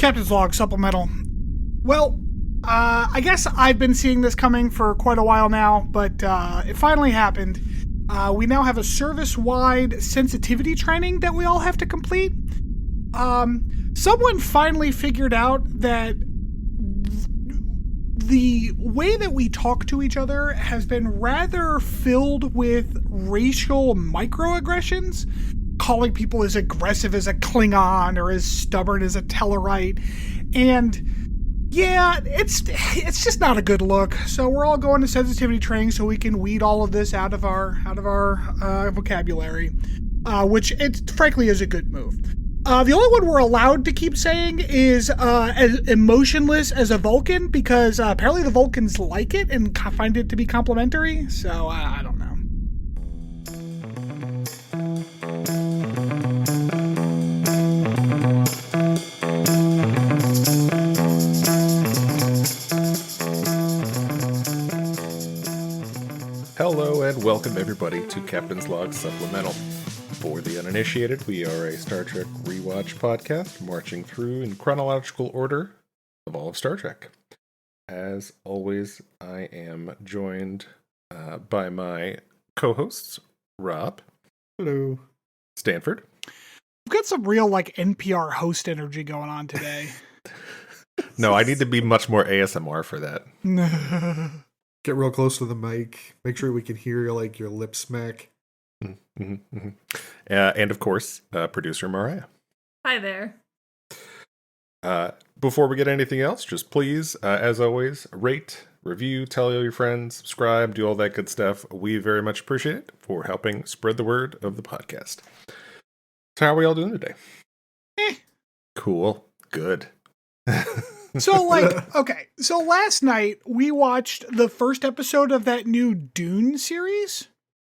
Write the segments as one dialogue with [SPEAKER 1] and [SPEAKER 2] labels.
[SPEAKER 1] Captain's Log Supplemental. Well, I guess I've been seeing this coming for quite a while now, but it finally happened. We now have a service-wide sensitivity training that we all have to complete. Someone finally figured out that the way that we talk to each other has been rather filled with racial microaggressions, calling people as aggressive as a Klingon or as stubborn as a Tellarite. And yeah, it's just not a good look. So we're all going to sensitivity training so we can weed all of this out of our vocabulary, which it frankly is a good move. The only one we're allowed to keep saying is as emotionless as a Vulcan, because apparently the Vulcans like it and find it to be complimentary. So I don't know.
[SPEAKER 2] Hello and welcome everybody to Captain's Log Supplemental. For the uninitiated, we are a Star Trek rewatch podcast marching through in chronological order of all of Star Trek. As always, I am joined by my co-hosts, Rob.
[SPEAKER 3] Hello.
[SPEAKER 2] Stanford.
[SPEAKER 1] We've got some real NPR host energy going on today.
[SPEAKER 2] No, I need to be much more ASMR for that.
[SPEAKER 3] Get real close to the mic. Make sure we can hear your lip smack.
[SPEAKER 2] And of course, producer Mariah.
[SPEAKER 4] Hi there.
[SPEAKER 2] Before we get anything else, just please, as always, rate, review, tell all your friends, subscribe, do all that good stuff. We very much appreciate it for helping spread the word of the podcast. So how are we all doing today? Cool. Good.
[SPEAKER 1] So last night we watched the first episode of that new Dune series.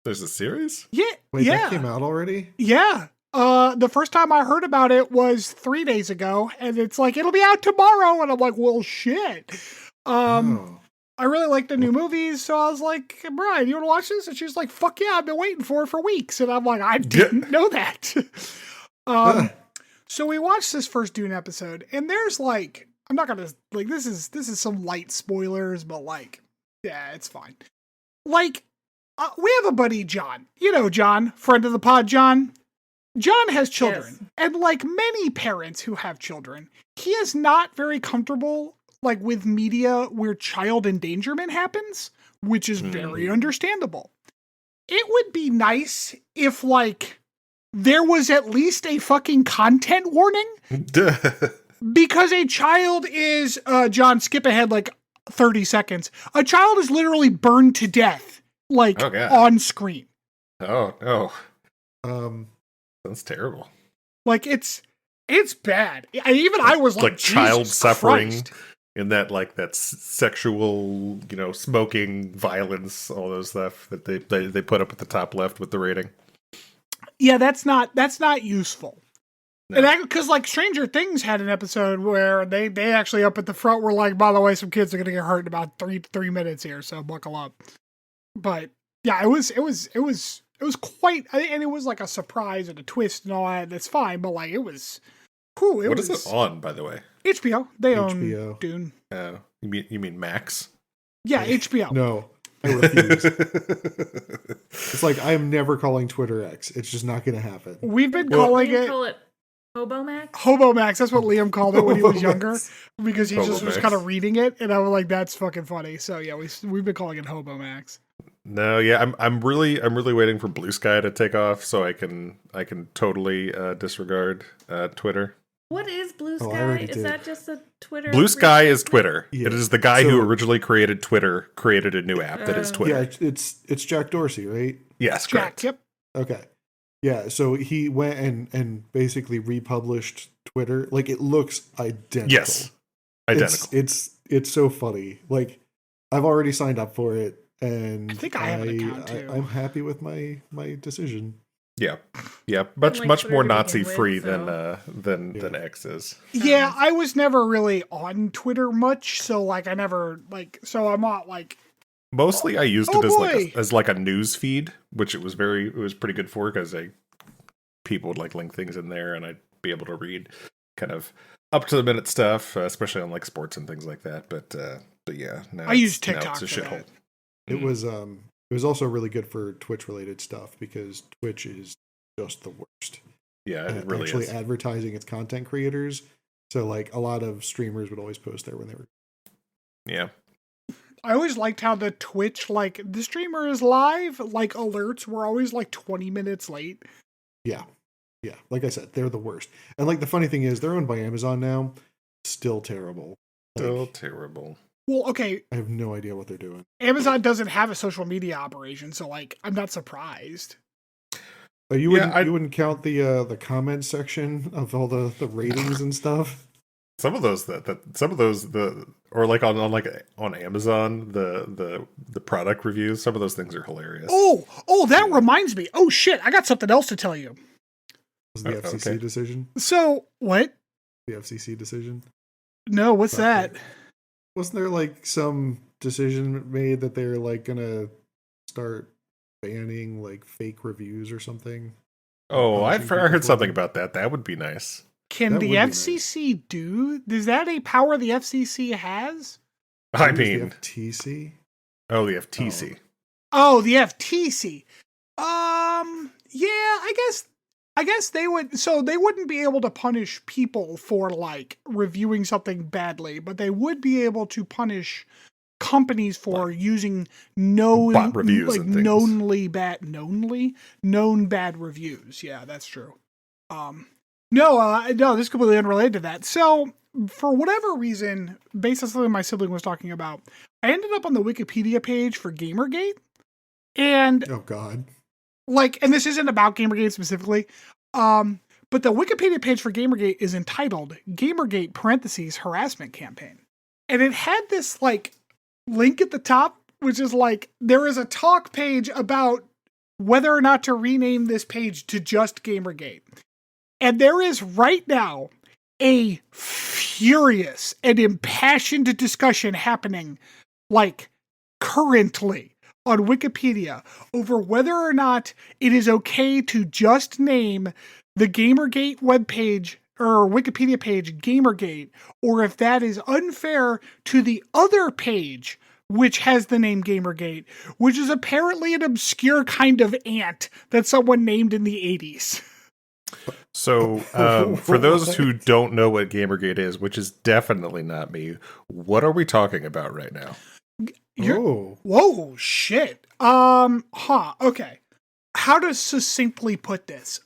[SPEAKER 2] There's a series?
[SPEAKER 1] Yeah.
[SPEAKER 3] Wait,
[SPEAKER 1] yeah.
[SPEAKER 3] that came out already?
[SPEAKER 1] Yeah. The first time I heard about it was 3 days ago, and it's it'll be out tomorrow, and I'm like, well, shit. I really like the new movies, so I was like, Brian, you want to watch this? And she was like, fuck yeah, I've been waiting for it for weeks. And I'm like, I didn't know that. So we watched this first Dune episode, and there's I'm not gonna this is some light spoilers, but yeah, it's fine. We have a buddy, John. You know John, friend of the pod, John. John has children, yes. And many parents who have children, he is not very comfortable with media where child endangerment happens, which is very understandable. It would be nice if there was at least a fucking content warning. Because a child is, John, skip ahead 30 seconds. A child is literally burned to death, on screen.
[SPEAKER 2] Oh. That's terrible.
[SPEAKER 1] It's bad. I was
[SPEAKER 2] child suffering
[SPEAKER 1] Christ.
[SPEAKER 2] In that sexual, smoking, violence, all those stuff that they put up at the top left with the rating.
[SPEAKER 1] Yeah, that's not useful.
[SPEAKER 2] No.
[SPEAKER 1] And because Stranger Things had an episode where they actually up at the front were by the way, some kids are gonna get hurt in about three minutes here, so buckle up. But yeah, it was quite, and it was a surprise and a twist and all that. That's fine, but it was cool.
[SPEAKER 2] What is it on, by the way?
[SPEAKER 1] HBO. They
[SPEAKER 3] HBO.
[SPEAKER 1] own Dune.
[SPEAKER 2] Oh, you mean Max?
[SPEAKER 1] Yeah, HBO.
[SPEAKER 3] No, I refuse. It's I am never calling Twitter X. It's just not going to happen.
[SPEAKER 1] We've been calling it.
[SPEAKER 4] Call it Hobo Max?
[SPEAKER 1] Hobo Max. That's what Liam called it when he was younger,
[SPEAKER 3] Max.
[SPEAKER 1] because he
[SPEAKER 2] Hobo
[SPEAKER 1] just was
[SPEAKER 2] Max.
[SPEAKER 1] kind of reading it, and I was like, "That's fucking funny." So yeah, we've been calling it Hobo Max.
[SPEAKER 2] No, yeah, I'm really waiting for Blue Sky to take off so I can totally disregard Twitter.
[SPEAKER 4] What is Blue
[SPEAKER 3] I
[SPEAKER 4] Sky?
[SPEAKER 3] already
[SPEAKER 4] Is
[SPEAKER 3] did.
[SPEAKER 4] that just a Twitter?
[SPEAKER 2] Blue Sky is Twitter.
[SPEAKER 3] Yeah.
[SPEAKER 2] It is the guy who
[SPEAKER 3] So-
[SPEAKER 2] originally created Twitter, created a new app that is Twitter.
[SPEAKER 3] Yeah, it's Jack Dorsey, right?
[SPEAKER 2] Yes,
[SPEAKER 1] Jack.
[SPEAKER 2] correct.
[SPEAKER 1] Yep.
[SPEAKER 3] Okay. Yeah, so he went and basically republished Twitter. It looks identical.
[SPEAKER 2] Yes, identical.
[SPEAKER 3] It's so funny. I've already signed up for it, and
[SPEAKER 1] I think I have an account, too.
[SPEAKER 3] I'm happy with my decision.
[SPEAKER 2] Yeah,
[SPEAKER 4] like
[SPEAKER 2] much
[SPEAKER 4] Twitter
[SPEAKER 2] more
[SPEAKER 4] to begin
[SPEAKER 2] Nazi
[SPEAKER 4] with,
[SPEAKER 2] free
[SPEAKER 4] so-
[SPEAKER 2] than X is.
[SPEAKER 1] Yeah, I was never really on Twitter much, so I never so I'm not
[SPEAKER 2] Mostly, I used
[SPEAKER 1] Oh,
[SPEAKER 2] it
[SPEAKER 1] boy.
[SPEAKER 2] as a news feed, which it was pretty good for because people would link things in there, and I'd be able to read kind of up to the minute stuff, especially on like sports and things like that. But yeah,
[SPEAKER 1] I use
[SPEAKER 2] now
[SPEAKER 1] TikTok
[SPEAKER 2] it's a
[SPEAKER 1] for
[SPEAKER 2] shithole.
[SPEAKER 1] that.
[SPEAKER 3] It was also really good for Twitch related stuff because Twitch is just the worst.
[SPEAKER 2] Yeah, it really
[SPEAKER 3] actually
[SPEAKER 2] is.
[SPEAKER 3] advertising its content creators. So like a lot of streamers would always post there when they were.
[SPEAKER 2] Yeah.
[SPEAKER 1] I always liked how the Twitch, like, the streamer is live, like, alerts were always, like, 20 minutes late.
[SPEAKER 3] Yeah. Yeah. Like I said, they're the worst. And, like, the funny thing is, they're owned by Amazon now. Still terrible.
[SPEAKER 2] Still terrible.
[SPEAKER 1] Well, okay.
[SPEAKER 3] I have no idea what they're doing.
[SPEAKER 1] Amazon doesn't have a social media operation, so, like, I'm not surprised.
[SPEAKER 3] But you wouldn't count the comment section of all the ratings and stuff?
[SPEAKER 2] Some of those or like on Amazon, the product reviews, some of those things are hilarious.
[SPEAKER 1] Oh, that reminds me. Oh shit, I got something else to tell you.
[SPEAKER 3] Was the FCC decision?
[SPEAKER 1] So, what?
[SPEAKER 3] The FCC decision?
[SPEAKER 1] No, what's that?
[SPEAKER 3] Wasn't there like some decision made that they're like gonna start banning like fake reviews or something?
[SPEAKER 2] Oh, I heard something about that. That would be nice.
[SPEAKER 1] Can the FCC do? Is that a power the FCC has?
[SPEAKER 2] I mean,
[SPEAKER 3] the FTC.
[SPEAKER 2] Oh, the FTC.
[SPEAKER 1] Oh, the FTC. Yeah, I guess they would. So they wouldn't be able to punish people for like reviewing something badly, but they would be able to punish companies for using
[SPEAKER 2] bot reviews
[SPEAKER 1] like
[SPEAKER 2] and things.
[SPEAKER 1] known bad reviews. Yeah, that's true. No, this is completely unrelated to that. So, for whatever reason, based on something my sibling was talking about, I ended up on the Wikipedia page for Gamergate. And
[SPEAKER 3] oh god.
[SPEAKER 1] Like, and this isn't about Gamergate specifically, but the Wikipedia page for Gamergate is entitled Gamergate parentheses harassment campaign. And it had this like link at the top, which is like, there is a talk page about whether or not to rename this page to just Gamergate. And there is right now a furious and impassioned discussion happening, like, currently on Wikipedia over whether or not it is okay to just name the Gamergate webpage or Wikipedia page Gamergate, or if that is unfair to the other page which has the name Gamergate, which is apparently an obscure kind of ant that someone named in the 80s.
[SPEAKER 2] So, for those who don't know what Gamergate is, which is definitely not me, what are we talking about right now?
[SPEAKER 1] Whoa, shit. Okay. How to succinctly put this?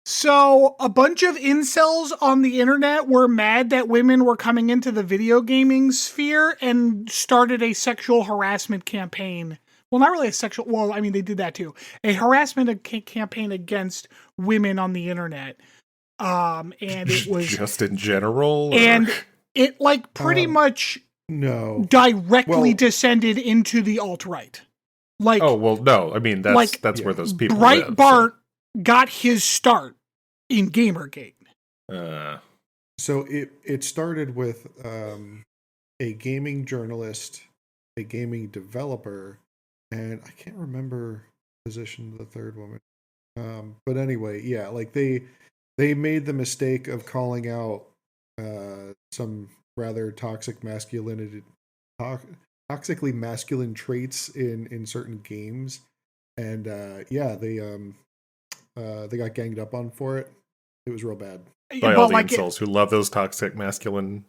[SPEAKER 1] So a bunch of incels on the internet were mad that women were coming into the video gaming sphere and started a sexual harassment campaign. Well, not really a sexual, well, I mean, they did that too. A harassment campaign against women on the internet. And it was
[SPEAKER 2] just in general?
[SPEAKER 1] And it like pretty much directly descended into the alt-right. Like,
[SPEAKER 2] oh, well, no, I mean, that's where those people
[SPEAKER 1] Breitbart got his start in Gamergate.
[SPEAKER 3] So it started with a gaming journalist, a gaming developer, and I can't remember the position of the third woman. But anyway, yeah, like they made the mistake of calling out some rather toxically masculine traits in certain games, and they got ganged up on for it. It was real bad
[SPEAKER 2] by all the incels who love those toxic masculine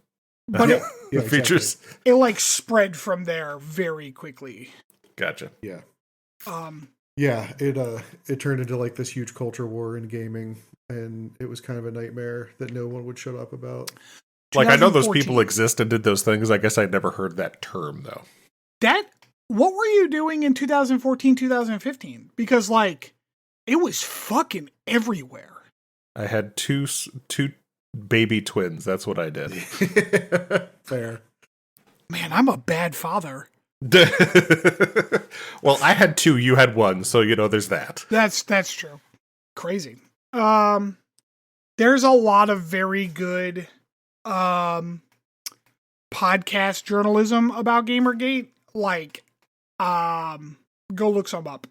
[SPEAKER 2] features.
[SPEAKER 1] Exactly. It like spread from there very quickly.
[SPEAKER 2] Gotcha.
[SPEAKER 3] Yeah. It turned into like this huge culture war in gaming, and it was kind of a nightmare that no one would shut up about.
[SPEAKER 2] Like, I know those people exist and did those things. I guess I'd never heard that term, though.
[SPEAKER 1] What were you doing in 2014, 2015? Because, like, it was fucking everywhere.
[SPEAKER 2] I had two baby twins. That's what I did.
[SPEAKER 3] Fair.
[SPEAKER 1] Man, I'm a bad father.
[SPEAKER 2] Well, I had two, you had one, so, there's that.
[SPEAKER 1] That's true. Crazy. There's a lot of very good podcast journalism about Gamergate. Like, go look some up.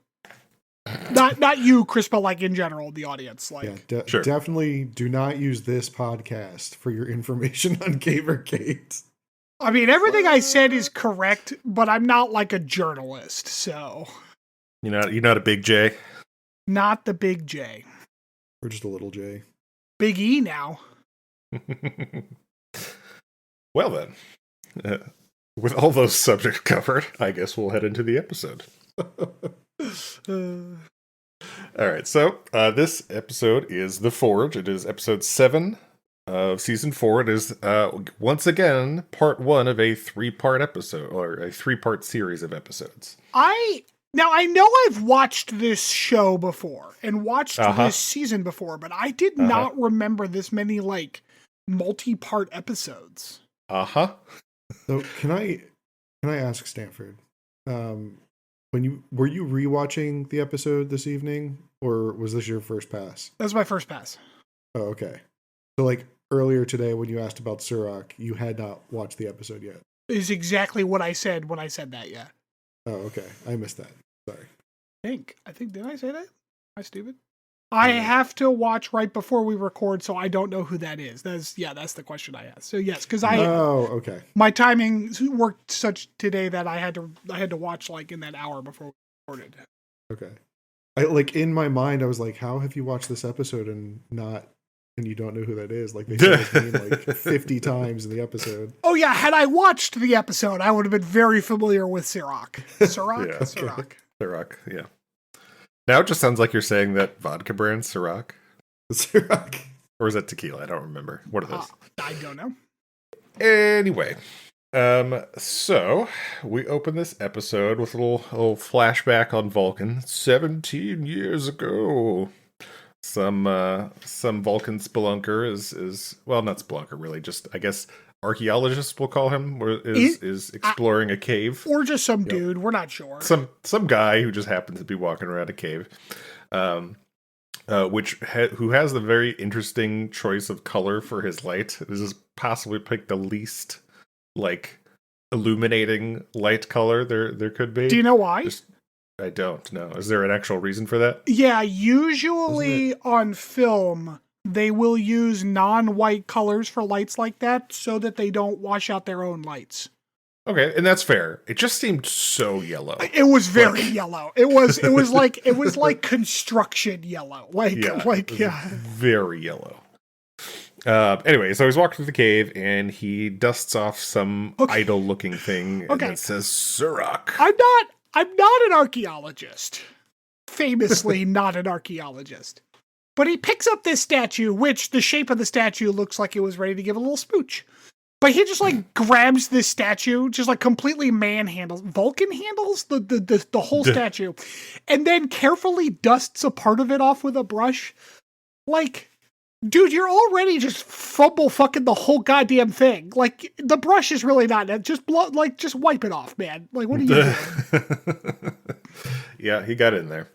[SPEAKER 1] Not you, Chris, but like in general, the audience. Like,
[SPEAKER 3] Yeah,
[SPEAKER 2] Sure.
[SPEAKER 3] definitely do not use this podcast for your information on Gamergate.
[SPEAKER 1] I mean, everything I said is correct, but I'm not like a journalist, so
[SPEAKER 2] You're not a big J.
[SPEAKER 1] not the big J.
[SPEAKER 3] Or just a little J.
[SPEAKER 1] Big E now.
[SPEAKER 2] Well then, with all those subjects covered, I guess we'll head into the episode. All right, so this episode is The Forge. It is episode 7 of season 4. It is once again part 1 of a 3-part episode, or a 3-part series of episodes.
[SPEAKER 1] Now, I know I've watched this show before and watched this season before, but I did not remember this many, like, multi-part episodes.
[SPEAKER 3] So can I ask Stanford, were you rewatching the episode this evening, or was this your first pass?
[SPEAKER 1] That was my first pass.
[SPEAKER 3] Oh, okay. So like earlier today when you asked about Surak, you had not watched the episode yet.
[SPEAKER 1] Is exactly what I said when I said that, yeah.
[SPEAKER 3] Oh, okay. I missed that. Sorry.
[SPEAKER 1] I think, did I say that? Am I stupid? I have to watch right before we record, so I don't know who that is. That's the question I asked. So yes, because
[SPEAKER 3] Oh, okay.
[SPEAKER 1] My timing worked such today that I had to watch like in that hour before we recorded.
[SPEAKER 3] Okay. I like in my mind I was like, how have you watched this episode and you don't know who that is? Like they said his name like 50 times in the episode.
[SPEAKER 1] Oh yeah, had I watched the episode, I would have been very familiar with Sirach. Sirach?
[SPEAKER 2] Yeah.
[SPEAKER 1] Sirach.
[SPEAKER 2] Ciroc, yeah. Now it just sounds like you're saying that vodka brand Ciroc.
[SPEAKER 3] Surak.
[SPEAKER 2] Or is that tequila? I don't remember. What are those?
[SPEAKER 1] I don't know.
[SPEAKER 2] Anyway, so we open this episode with a little flashback on Vulcan 17 years ago. Some Vulcan spelunker is well, not spelunker really, just I guess archaeologist we'll call him, is exploring a cave,
[SPEAKER 1] or just some dude. We're not sure.
[SPEAKER 2] Some guy who just happens to be walking around a cave. Who has the very interesting choice of color for his light. This is possibly picked the least like illuminating light color there could be.
[SPEAKER 1] Do you know why?
[SPEAKER 2] I don't know. Is there an actual reason for that?
[SPEAKER 1] Yeah, usually on film they will use non-white colors for lights like that so that they don't wash out their own lights.
[SPEAKER 2] Okay, and that's fair. It just seemed so yellow.
[SPEAKER 1] It was very yellow. It was like construction yellow.
[SPEAKER 2] Very yellow. Anyway, so he's walking through the cave and he dusts off some idol-looking thing and it says Surak.
[SPEAKER 1] I'm not an archaeologist. Famously not an archaeologist. But he picks up this statue, which the shape of the statue looks like it was ready to give a little smooch. But he just like grabs this statue, just like completely Vulcan handles the whole statue, and then carefully dusts a part of it off with a brush. Like, dude, you're already just fumble fucking the whole goddamn thing. Like, the brush is really not just wipe it off, man. Like, what are you doing?
[SPEAKER 2] Yeah, he got in there.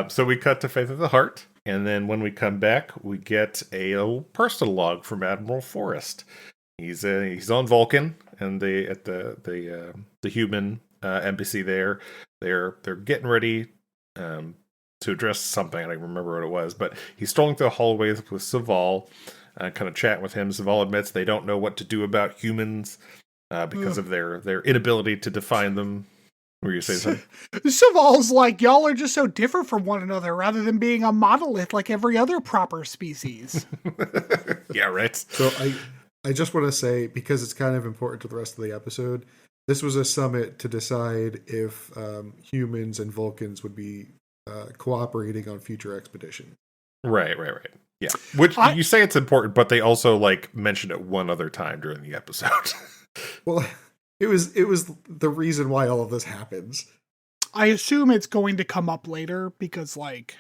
[SPEAKER 2] So we cut to Faith of the Heart, and then when we come back, we get a little personal log from Admiral Forrest. He's on Vulcan, and the human embassy there. They're getting ready to address something. I don't remember what it was, but he's strolling through the hallway with Saval, kind of chatting with him. Saval admits they don't know what to do about humans because of their inability to define them. Were you saying something?
[SPEAKER 1] Saval's like, y'all are just so different from one another rather than being a monolith like every other proper species.
[SPEAKER 2] Yeah, right.
[SPEAKER 3] So I just want to say, because it's kind of important to the rest of the episode, this was a summit to decide if humans and Vulcans would be cooperating on future expedition.
[SPEAKER 2] Right. Yeah. Which you say it's important, but they also like mention it one other time during the episode.
[SPEAKER 3] Well, it was the reason why all of this happens.
[SPEAKER 1] I assume it's going to come up later because like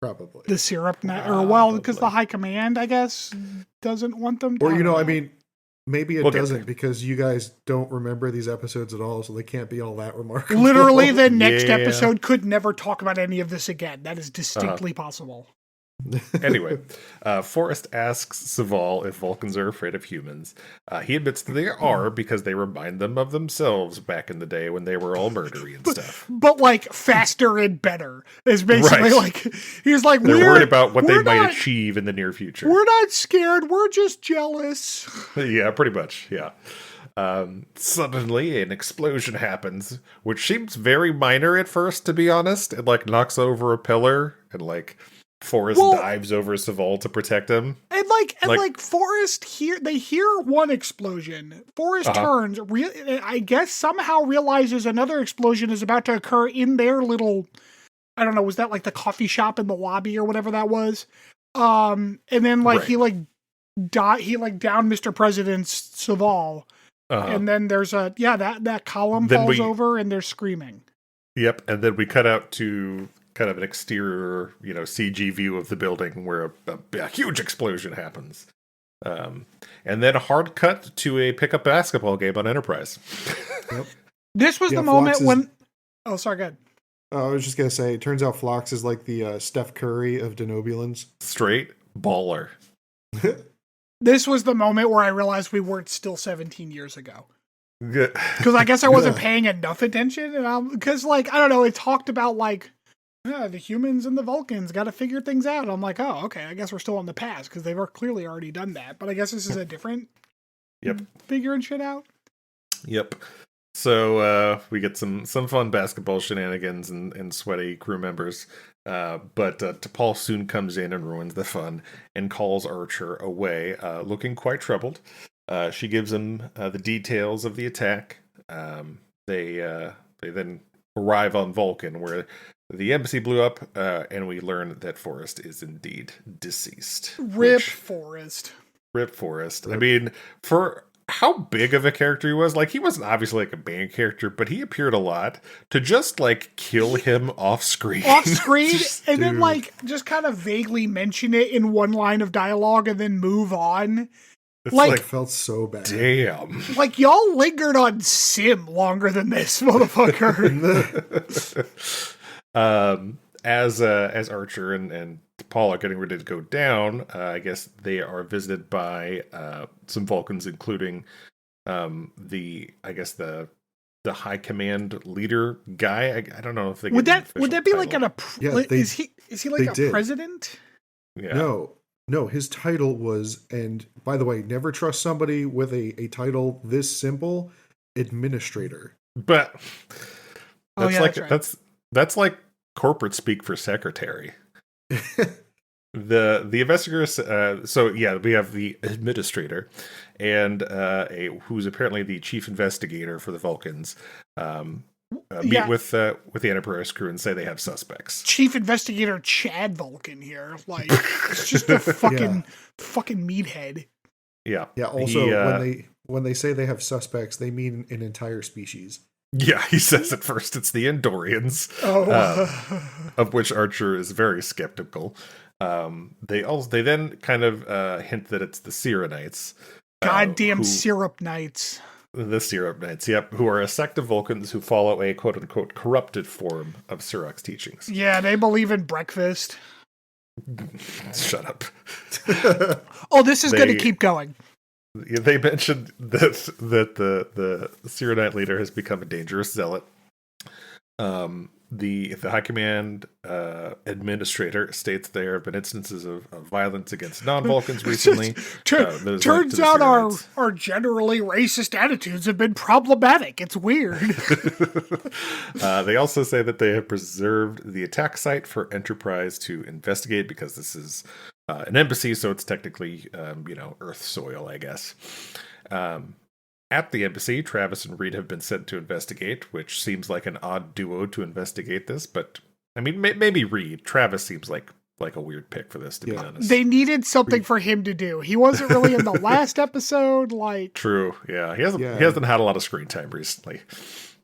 [SPEAKER 3] Probably.
[SPEAKER 1] the syrup because the high command, I guess, doesn't want them to.
[SPEAKER 3] Or, I mean, maybe it doesn't because you guys don't remember these episodes at all, so they can't be all that remarkable.
[SPEAKER 1] Literally, the next episode could never talk about any of this again. That is distinctly possible.
[SPEAKER 2] Anyway, Forrest asks Saval if Vulcans are afraid of humans. He admits that they are because they remind them of themselves back in the day when they were all murdery and stuff.
[SPEAKER 1] But like faster and better is basically
[SPEAKER 2] Right.
[SPEAKER 1] like he's like
[SPEAKER 2] They're worried about what they
[SPEAKER 1] we're
[SPEAKER 2] might
[SPEAKER 1] not-
[SPEAKER 2] achieve in the near future.
[SPEAKER 1] We're not scared. We're just jealous.
[SPEAKER 2] Yeah, pretty much. Yeah. Suddenly, an explosion happens, which seems very minor at first, to be honest. It like knocks over a pillar, and like Forrest dives over Saval to protect him.
[SPEAKER 1] And like Forrest they hear one explosion. Forrest turns, I guess somehow realizes another explosion is about to occur in their little, I don't know, was that like the coffee shop in the lobby or whatever that was? And then like he downed Mr. President's Saval. And then there's that column falls over and they're screaming.
[SPEAKER 2] Yep, and then we cut out to kind of an exterior, CG view of the building where a huge explosion happens. And then a hard cut to a pickup basketball game on Enterprise.
[SPEAKER 3] Yep.
[SPEAKER 1] This was the moment when... Oh, sorry, go ahead.
[SPEAKER 3] I was just going to say, it turns out Phlox is like the Steph Curry of Denobulans.
[SPEAKER 2] Straight baller.
[SPEAKER 1] This was the moment where I realized we weren't still 17 years ago.
[SPEAKER 2] Good.
[SPEAKER 1] Because I guess I wasn't paying enough attention. Because, I don't know, it talked about, the humans and the Vulcans got to figure things out. I'm like, oh, okay, I guess we're still in the past because they've clearly already done that. But I guess this is a different figuring shit out.
[SPEAKER 2] Yep. So we get some fun basketball shenanigans and sweaty crew members. But T'Pol soon comes in and ruins the fun and calls Archer away, looking quite troubled. She gives him the details of the attack. They then arrive on Vulcan, where the embassy blew up, and we learn that Forrest is indeed deceased.
[SPEAKER 1] Rip Forrest.
[SPEAKER 2] Rip Forrest. I mean, for how big of a character he was, he wasn't obviously a main character, but he appeared a lot. To just kill him off screen.
[SPEAKER 1] Off screen, and then just kind of vaguely mention it in one line of dialogue and then move on.
[SPEAKER 3] It felt so bad.
[SPEAKER 2] Damn.
[SPEAKER 1] Y'all lingered on Sim longer than this, motherfucker.
[SPEAKER 2] As Archer and Paul are getting ready to go down, I guess they are visited by some Vulcans, including the high command leader guy. I don't know if they
[SPEAKER 1] would that be
[SPEAKER 2] title.
[SPEAKER 1] is he like a president?
[SPEAKER 2] Yeah.
[SPEAKER 3] No, his title was, and by the way, never trust somebody with a title this simple, administrator.
[SPEAKER 2] But
[SPEAKER 1] that's
[SPEAKER 2] that's like corporate speak for secretary. The investigators. We have the administrator, and who's apparently the chief investigator for the Vulcans. Meet with the Enterprise crew and say they have suspects.
[SPEAKER 1] Chief investigator Chad Vulcan here, it's just a fucking meathead.
[SPEAKER 2] Yeah.
[SPEAKER 3] Yeah. Also, when they say they have suspects, they mean an entire species.
[SPEAKER 2] Yeah, he says at first it's the Andorians, of which Archer is very skeptical. They then kind of hint that it's the Sirenites.
[SPEAKER 1] Goddamn syrup knights.
[SPEAKER 2] The Syrup Knights, yep, who are a sect of Vulcans who follow a quote-unquote corrupted form of Siroc's teachings.
[SPEAKER 1] Yeah, they believe in breakfast.
[SPEAKER 2] Shut up.
[SPEAKER 1] This is going to keep going.
[SPEAKER 2] They mentioned that the Syrenite leader has become a dangerous zealot. The High Command administrator states there have been instances of violence against non-Vulcans recently.
[SPEAKER 1] Turns out our generally racist attitudes have been problematic. It's weird.
[SPEAKER 2] They also say that they have preserved the attack site for Enterprise to investigate because this is an embassy, so it's technically Earth soil, I guess. At the embassy, Travis and Reed have been sent to investigate, which seems like an odd duo to investigate this, but I mean, maybe Reed. Travis seems like a weird pick for this, to be honest.
[SPEAKER 1] They needed something for him to do. He wasn't really in the last episode.
[SPEAKER 2] True, yeah. He hasn't had a lot of screen time recently.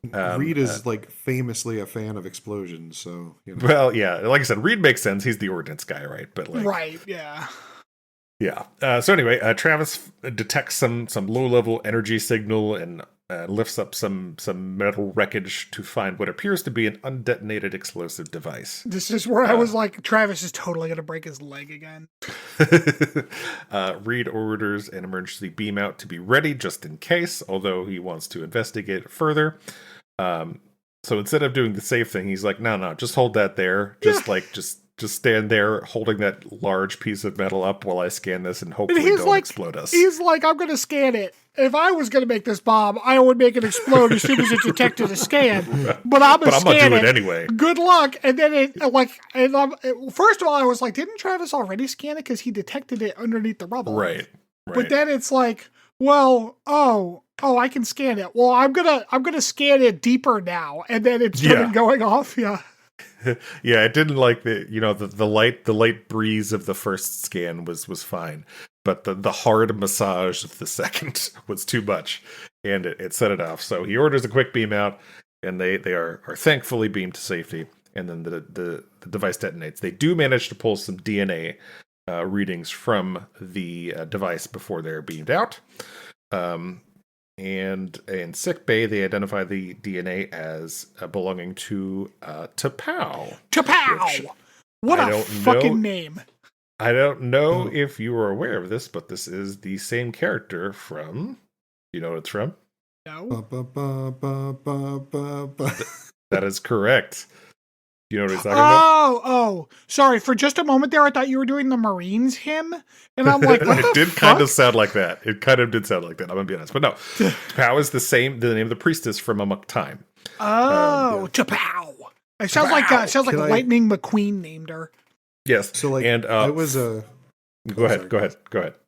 [SPEAKER 3] Reed is famously a fan of explosions, so
[SPEAKER 2] Well, yeah, like I said, Reed makes sense. He's the ordnance guy, right? But
[SPEAKER 1] right, yeah.
[SPEAKER 2] Yeah. So anyway, Travis detects some low-level energy signal and lifts up some metal wreckage to find what appears to be an undetonated explosive device.
[SPEAKER 1] This is where I was like, Travis is totally going to break his leg again.
[SPEAKER 2] Reed orders an emergency beam out to be ready just in case, although he wants to investigate it further. So instead of doing the safe thing, he's like, no, just hold that there. Just stand there holding that large piece of metal up while I scan this and hopefully don't explode us.
[SPEAKER 1] He's like, I'm going to scan it. If I was going to make this bomb, I would make it explode as soon as it detected a scan. But I'm going to scan
[SPEAKER 2] it anyway.
[SPEAKER 1] Good luck. And then first of all, I was like, didn't Travis already scan it? Because he detected it underneath the rubble.
[SPEAKER 2] Right.
[SPEAKER 1] But then it's like, well, I can scan it. Well, I'm gonna scan it deeper now, and then it started going off. Yeah.
[SPEAKER 2] Yeah, it didn't like the light breeze of the first scan was fine, but the hard massage of the second was too much, and it set it off. So he orders a quick beam out, and they are thankfully beamed to safety, and then the device detonates. They do manage to pull some DNA readings from the device before they're beamed out. And in sickbay, they identify the DNA as belonging to T'Pau.
[SPEAKER 1] T'Pau! What a fucking name.
[SPEAKER 2] I don't know if you were aware of this, but this is the same character from... Do you know what it's from?
[SPEAKER 1] No.
[SPEAKER 2] That is correct. Do you know what he's talking about?
[SPEAKER 1] Oh, sorry. For just a moment there, I thought you were doing the Marines hymn. And I'm like, what
[SPEAKER 2] it did kind of sound like that. It kind of did sound like that. I'm going to be honest. But no, T'Pau is the name of the priestess from Amok Time.
[SPEAKER 1] Oh, T'Pau. It sounds like Lightning McQueen named her.
[SPEAKER 2] Yes.
[SPEAKER 3] So
[SPEAKER 2] and
[SPEAKER 3] I was
[SPEAKER 2] Go ahead.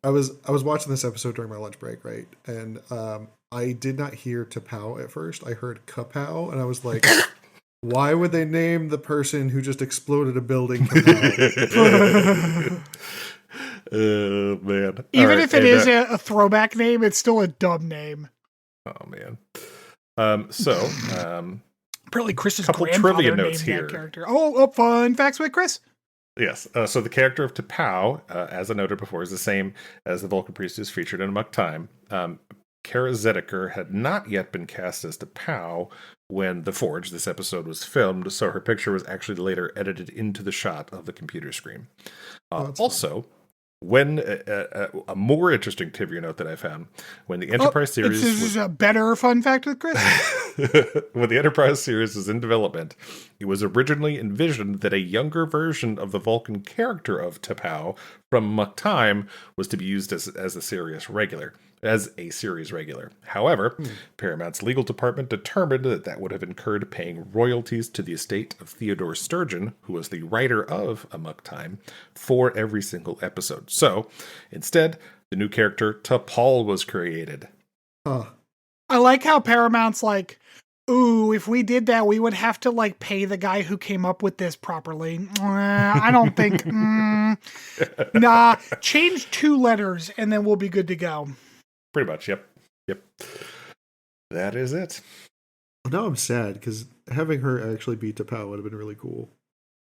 [SPEAKER 3] I was watching this episode during my lunch break, right? And I did not hear T'Pau at first. I heard Kapow, and I was like, why would they name the person who just exploded a building Kapow?
[SPEAKER 2] Oh, man.
[SPEAKER 1] Even if it is a throwback name, it's still a dumb name.
[SPEAKER 2] Oh, man. So,
[SPEAKER 1] apparently Chris's
[SPEAKER 2] couple
[SPEAKER 1] grandfather
[SPEAKER 2] trivia
[SPEAKER 1] named
[SPEAKER 2] notes here.
[SPEAKER 1] That character. Oh, fun facts with Chris?
[SPEAKER 2] Yes. So the character of T'Pau, as I noted before, is the same as the Vulcan priestess featured in Amok Time. Kara Zediker had not yet been cast as T'Pau when The Forge, this episode, was filmed, so her picture was actually later edited into the shot of the computer screen. Also, when a more interesting trivia note that I found, when the Enterprise series
[SPEAKER 1] this is a better fun fact with Chris.
[SPEAKER 2] When the Enterprise series was in development, it was originally envisioned that a younger version of the Vulcan character of T'Pau from Amok Time was to be used as a series regular. However, Paramount's legal department determined that would have incurred paying royalties to the estate of Theodore Sturgeon, who was the writer of Amok Time, for every single episode. So, instead, the new character T'Pol was created.
[SPEAKER 3] Huh.
[SPEAKER 1] I like how Paramount's like, ooh, if we did that, we would have to like pay the guy who came up with this properly. I don't think. Nah, change 2 letters and then we'll be good to go.
[SPEAKER 2] Pretty much, yep. That is it.
[SPEAKER 3] Now I'm sad because having her actually beat T'Pau would have been really cool.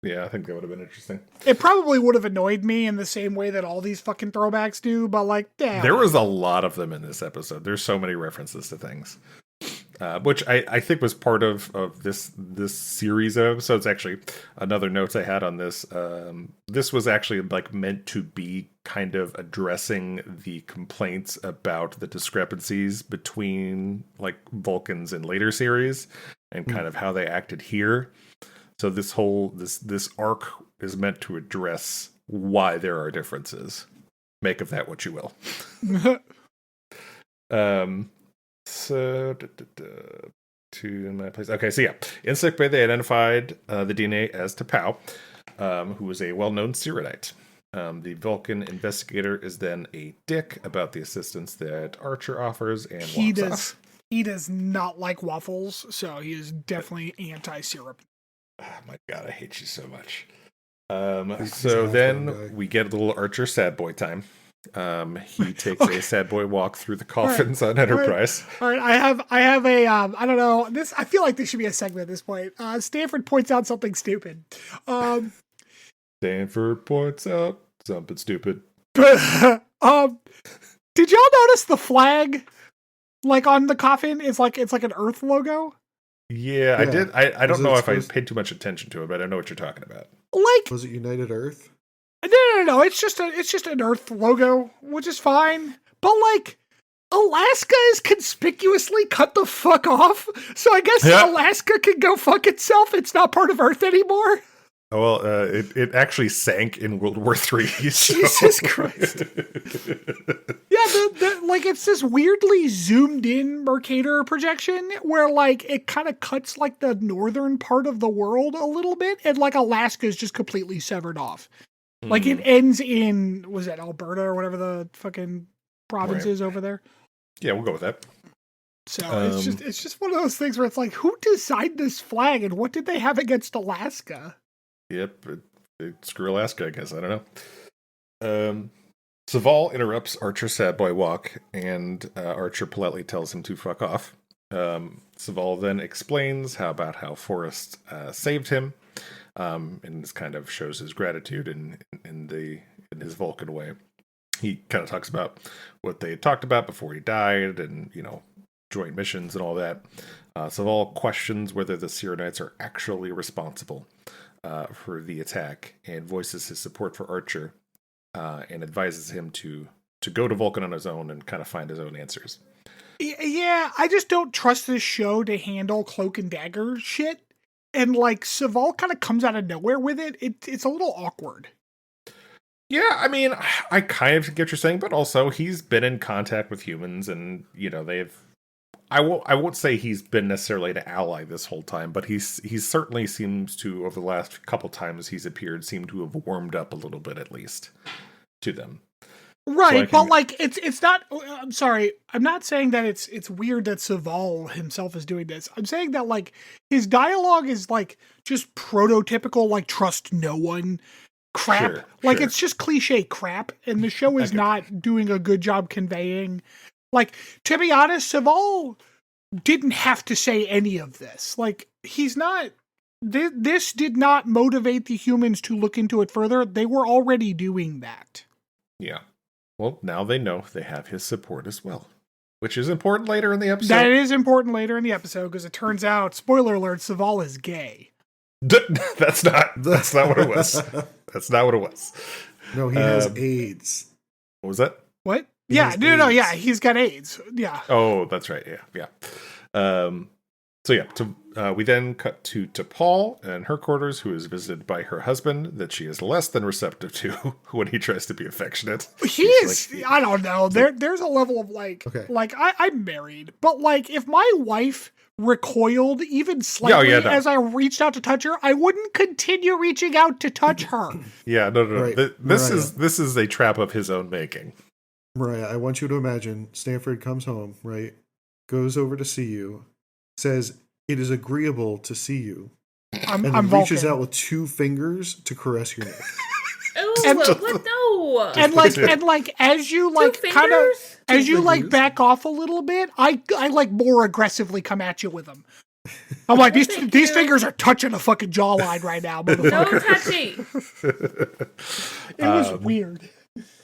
[SPEAKER 2] Yeah, I think that would have been interesting.
[SPEAKER 1] It probably would have annoyed me in the same way that all these fucking throwbacks do, but like, damn.
[SPEAKER 2] There was a lot of them in this episode. There's so many references to things. Which I think was part of this series of episodes. Actually, another note I had on this. This was actually like meant to be kind of addressing the complaints about the discrepancies between like Vulcans in later series and kind of how they acted here. So this arc is meant to address why there are differences. Make of that what you will. So, to my place. Okay, so yeah. In sickbay, they identified the DNA as T'Pau, who was a well-known Syrodite. The Vulcan investigator is then a dick about the assistance that Archer offers and walks off.
[SPEAKER 1] He does not like waffles, so he is definitely anti-syrup.
[SPEAKER 2] Oh my god, I hate you so much. So then we get a little Archer sad boy time. He takes a sad boy walk through the coffins on Enterprise.
[SPEAKER 1] All right, I have a I don't know, this I feel like this should be a segment at this point. Stanford points out something stupid.
[SPEAKER 2] Stanford points out something stupid.
[SPEAKER 1] Did y'all notice the flag? Like on the coffin, it's like an Earth logo.
[SPEAKER 2] Yeah, I
[SPEAKER 3] Yeah.
[SPEAKER 2] did. I
[SPEAKER 3] Was
[SPEAKER 2] don't
[SPEAKER 3] it
[SPEAKER 2] know if I
[SPEAKER 3] supposed-
[SPEAKER 2] paid too much attention to it, but I know what you're talking about.
[SPEAKER 1] Like
[SPEAKER 3] Was it United Earth?
[SPEAKER 1] no. It's just an Earth logo, which is fine. But like Alaska is conspicuously cut the fuck off. So I guess
[SPEAKER 2] Yeah.
[SPEAKER 1] Alaska can go fuck itself. It's not part of Earth anymore.
[SPEAKER 2] Oh, well, it actually sank in World War III. So.
[SPEAKER 1] Jesus Christ. Yeah, like it's this weirdly zoomed in Mercator projection where like it kind of cuts like the northern part of the world a little bit, and like Alaska is just completely severed off. Like it ends in, was that Alberta or whatever the fucking province
[SPEAKER 2] Right.
[SPEAKER 1] is over there?
[SPEAKER 2] Yeah, we'll go with that.
[SPEAKER 1] So it's just one of those things where it's like, who designed this flag and what did they have against Alaska?
[SPEAKER 2] Yep, screw Alaska, I guess. I don't know. Saval interrupts Archer's sad boy walk, and Archer politely tells him to fuck off. Saval then explains about how Forrest saved him, and this kind of shows his gratitude in his Vulcan way. He kind of talks about what they had talked about before he died, and joint missions and all that. Saval questions whether the Sirenites are actually responsible for the attack, and voices his support for Archer, and advises him to go to Vulcan on his own and kind of find his own answers.
[SPEAKER 1] Yeah, I just don't trust this show to handle cloak and dagger shit. And like Saval kind of comes out of nowhere with it. It's a little awkward.
[SPEAKER 2] Yeah, I mean, I kind of get what you're saying, but also he's been in contact with humans, and they've. I won't say he's been necessarily an ally this whole time, but he certainly seems to, over the last couple times he's appeared, seem to have warmed up a little bit at least to them.
[SPEAKER 1] Right, but like it's not. I'm sorry, I'm not saying that it's weird that Saval himself is doing this. I'm saying that like his dialogue is like just prototypical, like trust no one crap. Like it's just cliche crap, and the show is not doing a good job conveying. Like, to be honest, Saval didn't have to say any of this. Like, he's not. This did not motivate the humans to look into it further. They were already doing that.
[SPEAKER 2] Yeah. Well, now they know they have his support as well, which is important later in the episode.
[SPEAKER 1] That is important later in the episode because it turns out, spoiler alert, Saval is gay.
[SPEAKER 2] That's not what it was. That's not what it was.
[SPEAKER 3] No, he has AIDS.
[SPEAKER 2] What was that?
[SPEAKER 1] What?
[SPEAKER 3] He
[SPEAKER 1] Yeah,
[SPEAKER 3] has
[SPEAKER 1] no,
[SPEAKER 3] AIDS.
[SPEAKER 1] yeah, he's got AIDS. Yeah.
[SPEAKER 2] Oh, that's right. Yeah. So yeah, we then cut to Paul and her quarters, who is visited by her husband that she is less than receptive to when he tries to be affectionate.
[SPEAKER 1] He is, I don't know. There's a level of like,
[SPEAKER 3] Okay.
[SPEAKER 1] like I'm married, but like if my wife recoiled even slightly as I reached out to touch her, I wouldn't continue reaching out to touch her.
[SPEAKER 2] Yeah, no.
[SPEAKER 3] Right.
[SPEAKER 2] This is a trap of his own making.
[SPEAKER 3] Mariah, I want you to imagine Stanford comes home, right? Goes over to see you, says it is agreeable to see you,
[SPEAKER 1] I'm
[SPEAKER 3] and then
[SPEAKER 1] Vulcan.
[SPEAKER 3] reaches out with 2 fingers to caress your neck.
[SPEAKER 4] Oh,
[SPEAKER 1] And-
[SPEAKER 4] what? No.
[SPEAKER 1] And like as you like
[SPEAKER 4] Two
[SPEAKER 1] kind of
[SPEAKER 4] fingers?
[SPEAKER 1] as you like
[SPEAKER 3] fingers?
[SPEAKER 1] back off a little bit, I like more aggressively come at you with them. I'm like these
[SPEAKER 4] Thank
[SPEAKER 1] these
[SPEAKER 4] you.
[SPEAKER 1] fingers are touching a fucking jawline right now,
[SPEAKER 4] No
[SPEAKER 1] motherfucker.
[SPEAKER 4] touchy.
[SPEAKER 1] It was weird.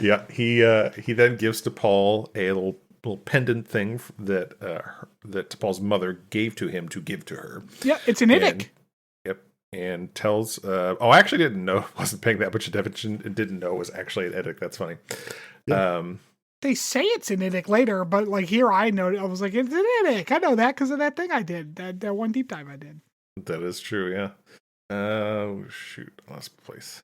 [SPEAKER 2] Yeah, he then gives to Paul a little pendant thing that Paul's mother gave to him to give to her.
[SPEAKER 1] Yeah, it's an idic.
[SPEAKER 2] And tells. I actually didn't know. Wasn't paying that much attention and didn't know it was actually an idic. That's funny.
[SPEAKER 3] Yeah.
[SPEAKER 1] They say it's an idic later, but like here I know I was like, it's an idic. I know that because of that thing I did. That one deep dive I did.
[SPEAKER 2] That is true. Yeah. Oh shoot! I lost place.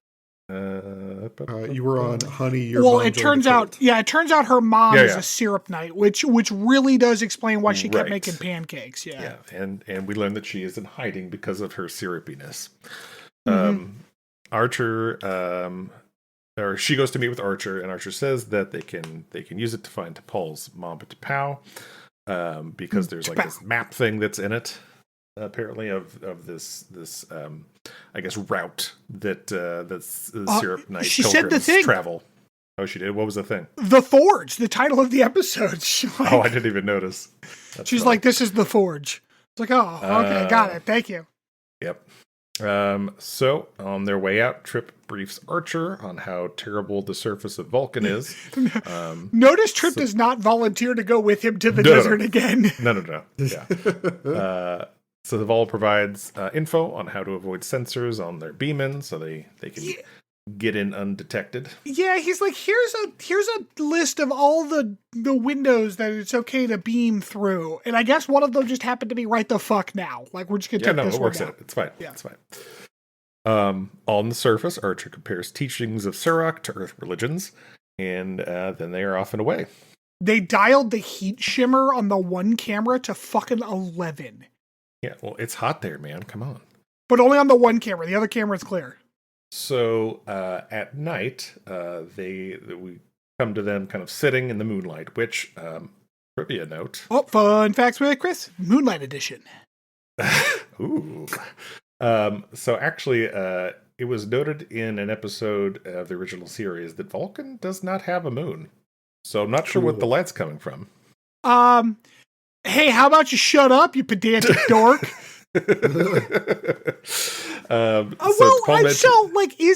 [SPEAKER 3] You were on Honey. Your
[SPEAKER 1] Well,
[SPEAKER 3] Mom
[SPEAKER 1] it
[SPEAKER 3] Joined
[SPEAKER 1] turns
[SPEAKER 3] the
[SPEAKER 1] out,
[SPEAKER 3] Cult.
[SPEAKER 1] yeah, it turns out her mom
[SPEAKER 2] Yeah,
[SPEAKER 1] is
[SPEAKER 2] yeah.
[SPEAKER 1] a syrup knight, which really does explain why she kept
[SPEAKER 2] Right.
[SPEAKER 1] making pancakes.
[SPEAKER 2] Yeah, and we learn that she is in hiding because of her syrupiness.
[SPEAKER 1] Mhm.
[SPEAKER 2] Archer, or she goes to meet with Archer, and Archer says that they can use it to find Paul's mom at T'Pau, because there's like this map thing that's in it, apparently of this I guess route that the syrup knight
[SPEAKER 1] she said the
[SPEAKER 2] pilgrims
[SPEAKER 1] thing.
[SPEAKER 2] travel. Oh, she did. What was the thing?
[SPEAKER 1] The Forge, the title of the episode. She's like,
[SPEAKER 2] Oh, I didn't even notice. That's
[SPEAKER 1] she's
[SPEAKER 2] funny.
[SPEAKER 1] like, this is the Forge. It's like, oh, okay, got it. Thank you.
[SPEAKER 2] Yep. So on their way out, Trip briefs Archer on how terrible the surface of Vulcan is.
[SPEAKER 1] Notice Trip does not volunteer to go with him to the
[SPEAKER 2] No.
[SPEAKER 1] desert again.
[SPEAKER 2] No. Yeah. So the Vol provides info on how to avoid sensors on their beam-in so they can get in undetected.
[SPEAKER 1] Yeah, he's like, here's a list of all the windows that it's okay to beam through, and I guess one of them just happened to be right the fuck now. Like, we're just gonna take this
[SPEAKER 2] it works
[SPEAKER 1] one
[SPEAKER 2] out. It's fine.
[SPEAKER 1] Yeah.
[SPEAKER 2] It's fine. On the surface, Archer compares teachings of Surak to Earth religions, and then they are off and away.
[SPEAKER 1] They dialed the heat shimmer on the one camera to fucking 11.
[SPEAKER 2] Yeah, well, it's hot there, man. Come on.
[SPEAKER 1] But only on the one camera. The other camera is clear.
[SPEAKER 2] So at night, we come to them kind of sitting in the moonlight, which, trivia note.
[SPEAKER 1] Oh, fun facts with Chris. Moonlight edition.
[SPEAKER 2] Ooh. So actually, it was noted in an episode of the original series that Vulcan does not have a moon. So I'm not sure what the light's coming from.
[SPEAKER 1] Hey, how about you shut up, you pedantic dork? Is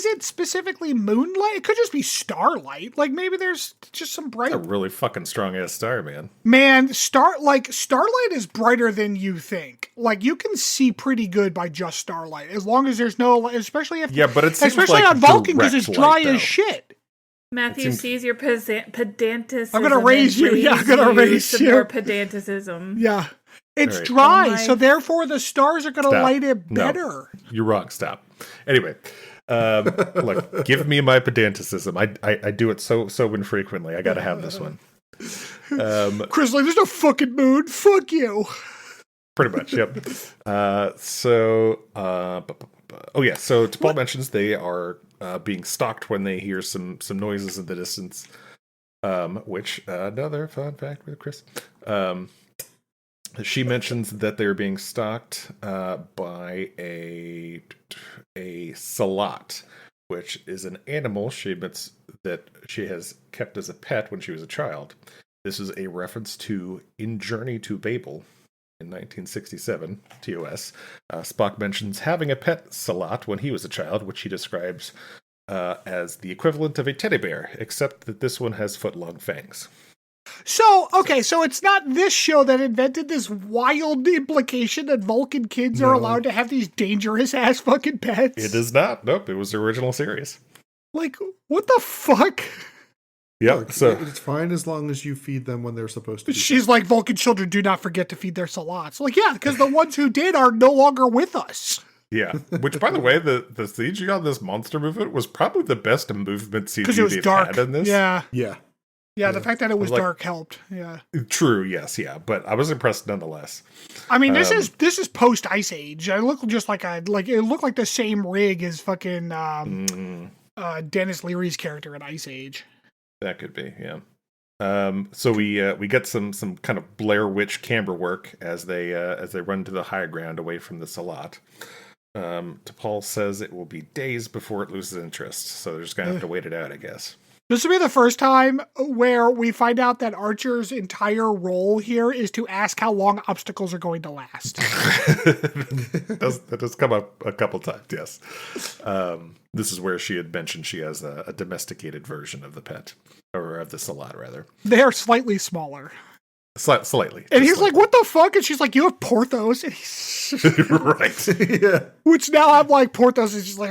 [SPEAKER 1] it specifically moonlight? It could just be starlight. Like, maybe there's just some bright.
[SPEAKER 2] A really fucking strong ass star, man.
[SPEAKER 1] Man, starlight is brighter than you think. Like, you can see pretty good by just starlight, as long as there's no, especially if
[SPEAKER 2] but it seems
[SPEAKER 1] especially
[SPEAKER 2] like
[SPEAKER 1] on Vulcan because it's
[SPEAKER 2] direct
[SPEAKER 1] dry
[SPEAKER 2] light,
[SPEAKER 1] as
[SPEAKER 2] though.
[SPEAKER 1] shit.
[SPEAKER 4] Matthew sees your pedanticism.
[SPEAKER 1] I'm gonna raise you. Yeah, I'm gonna raise
[SPEAKER 4] some
[SPEAKER 1] you.
[SPEAKER 4] more pedanticism.
[SPEAKER 1] Yeah. It's
[SPEAKER 2] All right.
[SPEAKER 1] dry,
[SPEAKER 4] Oh
[SPEAKER 1] so therefore the stars are going to
[SPEAKER 2] Stop.
[SPEAKER 1] light it
[SPEAKER 2] No.
[SPEAKER 1] better.
[SPEAKER 2] You're wrong. Stop. Anyway, look, give me my pedanticism. I do it so infrequently. I got to have this one.
[SPEAKER 1] Chris, like, there's no fucking moon. Fuck you.
[SPEAKER 2] Pretty much, yep. So T'Pol mentions they are being stalked when they hear some noises in the distance, which, another fun fact with Chris. She mentions that they're being stalked by a salat, which is an animal she admits that she has kept as a pet when she was a child. This is a reference to In Journey to Babel in 1967, TOS. Spock mentions having a pet salat when he was a child, which he describes as the equivalent of a teddy bear, except that this one has foot-long fangs.
[SPEAKER 1] So it's not this show that invented this wild implication that Vulcan kids are allowed to have these dangerous ass fucking pets.
[SPEAKER 2] It is not. Nope, it was the original series.
[SPEAKER 1] Like, what the fuck?
[SPEAKER 2] Yep.
[SPEAKER 3] Look,
[SPEAKER 2] So
[SPEAKER 3] it's fine as long as you feed them when they're supposed to.
[SPEAKER 1] She's like, Vulcan children do not forget to feed their salats. Like, yeah, because the ones who did are no longer with us.
[SPEAKER 2] yeah. Which, by the way, the CG on this monster movement was probably the best movement CG
[SPEAKER 1] Because it was
[SPEAKER 2] they've
[SPEAKER 1] dark.
[SPEAKER 2] had in this.
[SPEAKER 1] Yeah.
[SPEAKER 3] Yeah.
[SPEAKER 1] The fact that it was
[SPEAKER 2] Like-
[SPEAKER 1] dark helped. Yeah.
[SPEAKER 2] True. Yes. Yeah. But I was impressed nonetheless.
[SPEAKER 1] I mean, this is post Ice Age. It looked just like it looked like the same rig as fucking Dennis Leary's character in Ice Age.
[SPEAKER 2] That could be. Yeah. So we get some kind of Blair Witch camera work as they run to the high ground away from the Salat. T'Pol says it will be days before it loses interest, so they're just gonna have to wait it out, I guess.
[SPEAKER 1] This will be the first time where we find out that Archer's entire role here is to ask how long obstacles are going to last.
[SPEAKER 2] That does come up a couple times, yes. This is where she had mentioned she has a domesticated version of the pet, or of the Salat, rather.
[SPEAKER 1] They are slightly smaller.
[SPEAKER 2] Slightly.
[SPEAKER 1] And
[SPEAKER 2] just
[SPEAKER 1] he's like, what the fuck? And she's like, you have Porthos? And he's...
[SPEAKER 2] right.
[SPEAKER 3] Yeah.
[SPEAKER 1] Which now I'm like, Porthos is just like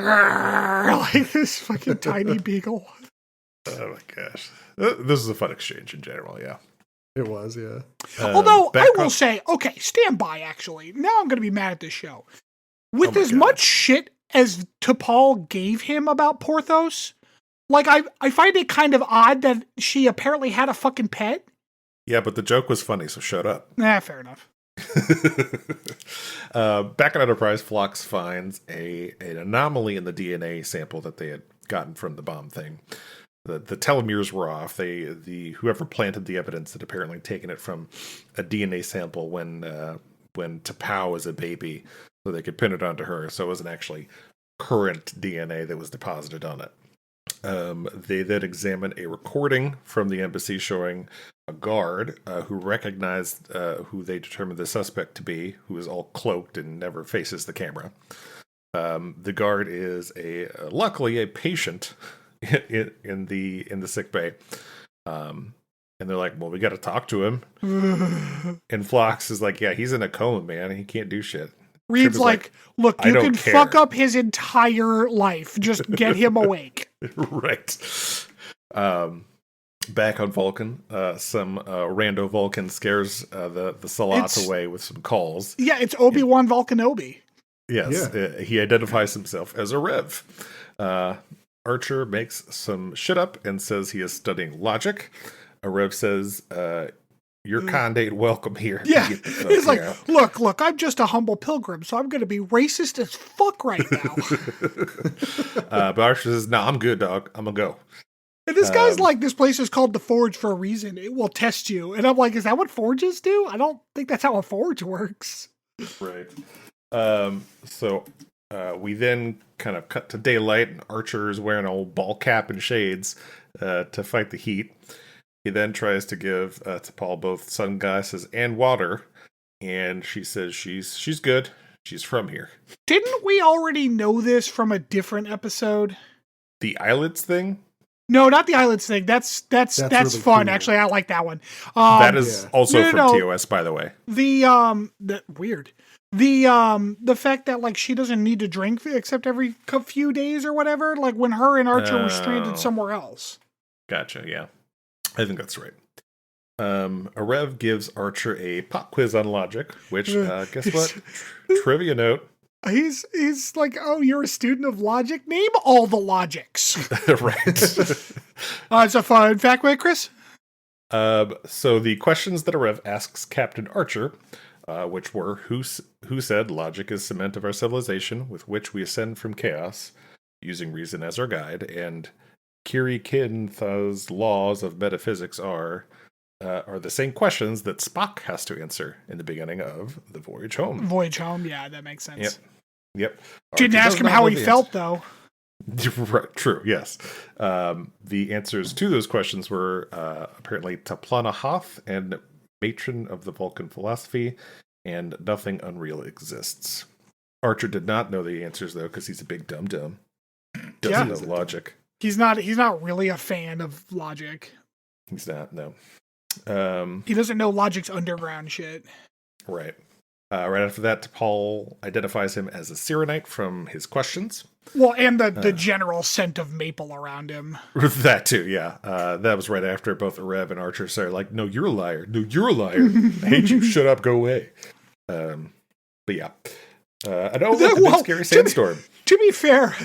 [SPEAKER 1] this fucking tiny beagle.
[SPEAKER 2] Oh my gosh. This is a fun exchange in general, yeah.
[SPEAKER 3] It was, yeah.
[SPEAKER 1] Although, I will
[SPEAKER 2] on-
[SPEAKER 1] say, okay, stand by, actually. Now I'm going to be mad at this show. With
[SPEAKER 2] my
[SPEAKER 1] as
[SPEAKER 2] God.
[SPEAKER 1] much shit as T'Pol gave him about Porthos, like, I find it kind of odd that she apparently had a fucking pet.
[SPEAKER 2] Yeah, but the joke was funny, so shut up.
[SPEAKER 1] Fair enough.
[SPEAKER 2] Back in Enterprise, Phlox finds an anomaly in the DNA sample that they had gotten from the bomb thing. The telomeres were off. Whoever planted the evidence had apparently taken it from a DNA sample when T'Pau was a baby, so they could pin it onto her. So it wasn't actually current DNA that was deposited on it. They then examined a recording from the embassy showing a guard who recognized who they determined the suspect to be, who is all cloaked and never faces the camera. The guard is luckily a patient in the sick bay. And they're like, well, we got to talk to him. And Phlox is like, yeah, he's in a coma, man. He can't do shit.
[SPEAKER 1] Reed's like, look,
[SPEAKER 2] I
[SPEAKER 1] you
[SPEAKER 2] don't
[SPEAKER 1] can
[SPEAKER 2] care.
[SPEAKER 1] fuck up his entire life. Just get him awake.
[SPEAKER 2] Right. Back on Vulcan, some rando Vulcan scares the Salat away with some calls.
[SPEAKER 1] Yeah, it's Obi-Wan Vulcanobi.
[SPEAKER 2] Yes, he identifies himself as a Rev. Archer makes some shit up and says he is studying logic. A Rev says, your kind ain't welcome here.
[SPEAKER 1] Yeah,
[SPEAKER 2] Get the fuck
[SPEAKER 1] he's like,
[SPEAKER 2] out.
[SPEAKER 1] look, I'm just a humble pilgrim, so I'm going to be racist as fuck right now.
[SPEAKER 2] But Archer says, no, I'm good, dog. I'm going to go.
[SPEAKER 1] And this guy's like, this place is called the Forge for a reason. It will test you. And I'm like, is that what forges do? I don't think that's how a forge works.
[SPEAKER 2] Right. So we then kind of cut to daylight, and Archer is wearing an old ball cap and shades to fight the heat. He then tries to give T'Pol both sunglasses and water, and she says she's good. She's from here.
[SPEAKER 1] Didn't we already know this from a different episode?
[SPEAKER 2] The eyelids thing?
[SPEAKER 1] No, not the eyelids thing. That's
[SPEAKER 3] really
[SPEAKER 1] fun.
[SPEAKER 3] cool.
[SPEAKER 1] Actually, I like that one.
[SPEAKER 2] That is also
[SPEAKER 1] no,
[SPEAKER 2] from
[SPEAKER 1] no.
[SPEAKER 2] TOS, by the way.
[SPEAKER 1] The weird. The fact that like she doesn't need to drink except every few days or whatever, like when her and Archer were stranded somewhere else.
[SPEAKER 2] Gotcha, yeah. I think that's right. A Rev gives Archer a pop quiz on logic, which, guess what? Trivia note.
[SPEAKER 1] He's like, oh, you're a student of logic? Name all the logics.
[SPEAKER 2] Right.
[SPEAKER 1] It's a fun fact, wait, Chris?
[SPEAKER 2] So the questions that a Rev asks Captain Archer, which were, who said logic is cement of our civilization, with which we ascend from chaos, using reason as our guide, and Kiri Kintha's laws of metaphysics are the same questions that Spock has to answer in the beginning of The Voyage Home.
[SPEAKER 1] Voyage Home, yeah, that makes sense.
[SPEAKER 2] Yep.
[SPEAKER 1] Didn't
[SPEAKER 2] Archer
[SPEAKER 1] ask
[SPEAKER 2] does
[SPEAKER 1] him
[SPEAKER 2] not
[SPEAKER 1] how
[SPEAKER 2] know
[SPEAKER 1] he
[SPEAKER 2] the
[SPEAKER 1] felt, though.
[SPEAKER 2] Right, true, yes. The answers to those questions were apparently Taplana Hoth and matron of the Vulcan philosophy, and nothing unreal exists. Archer did not know the answers, though, because he's a big dum-dum. Doesn't know logic.
[SPEAKER 1] He's not really a fan of logic.
[SPEAKER 2] He's not, no.
[SPEAKER 1] He doesn't know logic's underground shit.
[SPEAKER 2] Right. Right after that, T'Pol identifies him as a Cyrenite from his questions.
[SPEAKER 1] Well, and the general scent of maple around him.
[SPEAKER 2] That too, yeah. That was right after both Rev and Archer started like, no, you're a liar. No, you're a liar. I hate you. Shut up. Go away. But yeah. I know, a big scary sandstorm.
[SPEAKER 1] To be fair,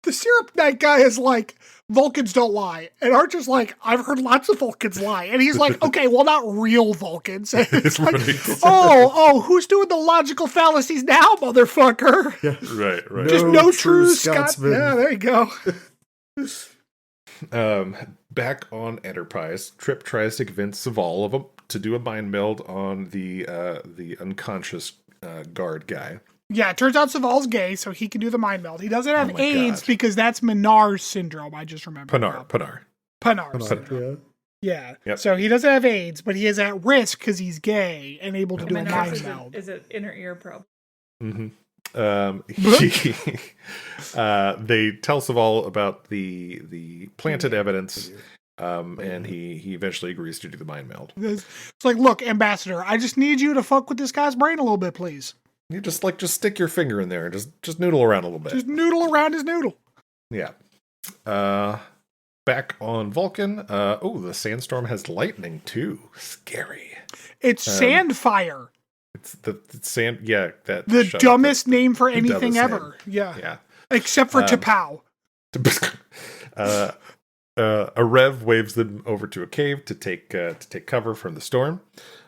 [SPEAKER 1] the Syrup Knight guy is like, Vulcans don't lie. And Archer's like, I've heard lots of Vulcans lie. And he's like, okay, well, not real Vulcans. And it's like,
[SPEAKER 2] Right.
[SPEAKER 1] oh, who's doing the logical fallacies now, motherfucker?
[SPEAKER 3] Yeah.
[SPEAKER 2] Right.
[SPEAKER 1] Just no true
[SPEAKER 3] Scotsman.
[SPEAKER 1] Yeah, there you go.
[SPEAKER 2] Back on Enterprise, Trip tries to convince Saval of to do a mind meld on the unconscious guard guy.
[SPEAKER 1] Yeah, it turns out Saval's gay, so he can do the mind meld. He doesn't have
[SPEAKER 2] my
[SPEAKER 1] AIDS
[SPEAKER 2] God.
[SPEAKER 1] because that's Menar's syndrome. I just remember.
[SPEAKER 2] Pinar.
[SPEAKER 1] Yeah.
[SPEAKER 2] Yep.
[SPEAKER 1] So he doesn't have AIDS, but he is at risk because he's gay and able to do a mind
[SPEAKER 4] Menards
[SPEAKER 1] meld.
[SPEAKER 4] is an inner ear problem.
[SPEAKER 2] Mm-hmm. They tell Saval about the planted evidence, and he eventually agrees to do the mind meld.
[SPEAKER 1] It's like, look, Ambassador, I just need you to fuck with this guy's brain a little bit, please.
[SPEAKER 2] You just stick your finger in there and just noodle around a little bit.
[SPEAKER 1] Just noodle around his noodle.
[SPEAKER 2] Yeah. Back on Vulcan. The sandstorm has lightning too. Scary.
[SPEAKER 1] It's Sandfire.
[SPEAKER 2] It's the sand. Yeah, that
[SPEAKER 1] The dumbest name for anything
[SPEAKER 2] dumbest
[SPEAKER 1] ever. Yeah.
[SPEAKER 2] Yeah.
[SPEAKER 1] Except for T'Pau.
[SPEAKER 2] A Rev waves them over to a cave to take cover from the storm,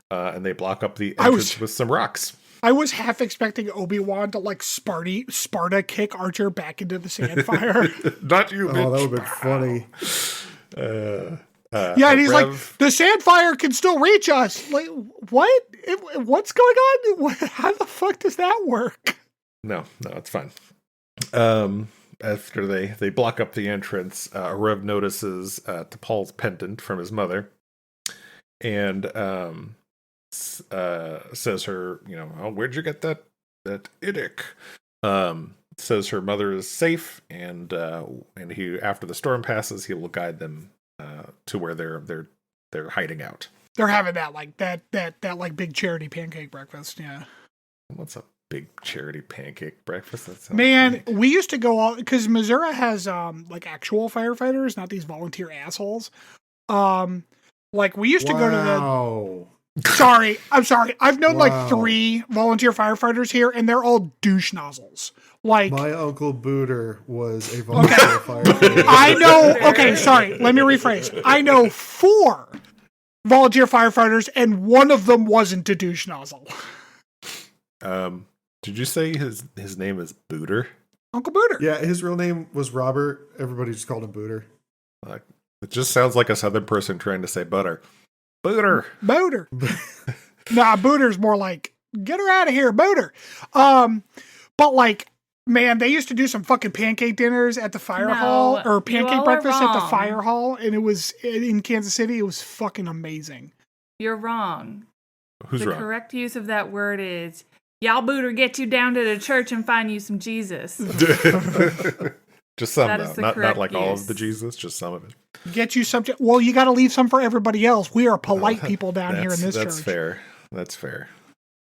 [SPEAKER 2] and they block up the entrance with some rocks.
[SPEAKER 1] I was half expecting Obi-Wan to like Sparta kick Archer back into the Sandfire.
[SPEAKER 2] Not you, bitch.
[SPEAKER 3] Oh, that would have been funny.
[SPEAKER 1] Yeah, and he's like, the Sandfire can still reach us. Like, what? What's going on? How the fuck does that work?
[SPEAKER 2] No, it's fine. After they block up the entrance, Rev notices T'Pol's pendant from his mother, and says her, oh, where'd you get that Idic? says her mother is safe, and he, after the storm passes, he will guide them to where they're hiding out.
[SPEAKER 1] They're having that like big charity pancake breakfast. Yeah.
[SPEAKER 2] What's a big charity pancake breakfast? That sounds
[SPEAKER 1] Man,
[SPEAKER 2] great.
[SPEAKER 1] we used to go all because Missouri has like actual firefighters, not these volunteer assholes. Like we used to go to the. Sorry, I'm sorry. I've known like 3 volunteer firefighters here, and they're all douche nozzles. Like
[SPEAKER 3] my uncle Booter was a volunteer firefighter.
[SPEAKER 1] I know. Okay, sorry. Let me rephrase. I know 4 volunteer firefighters, and one of them wasn't a douche nozzle.
[SPEAKER 2] Did you say his name is Booter?
[SPEAKER 1] Uncle Booter.
[SPEAKER 3] Yeah, his real name was Robert. Everybody just called him Booter.
[SPEAKER 2] It just sounds like a Southern person trying to say butter. Booter.
[SPEAKER 1] Booter. Nah, Booter's more like, get her out of here, Booter. But like, man, they used to do some fucking pancake dinners at the fire hall, or pancake breakfast at the fire hall, and it was in Kansas City. It was fucking amazing.
[SPEAKER 4] You're wrong.
[SPEAKER 2] Who's wrong?
[SPEAKER 4] The correct use of that word is, y'all Booter get you down to the church and find you some Jesus.
[SPEAKER 2] Just some,
[SPEAKER 4] That
[SPEAKER 2] though.
[SPEAKER 4] is the
[SPEAKER 2] Not
[SPEAKER 4] correct
[SPEAKER 2] like all
[SPEAKER 4] use.
[SPEAKER 2] of the Jesus, just some of it.
[SPEAKER 1] Get you something. Well, you got to leave some for everybody else. We are polite people down here in this
[SPEAKER 2] That's
[SPEAKER 1] church.
[SPEAKER 2] fair. That's fair.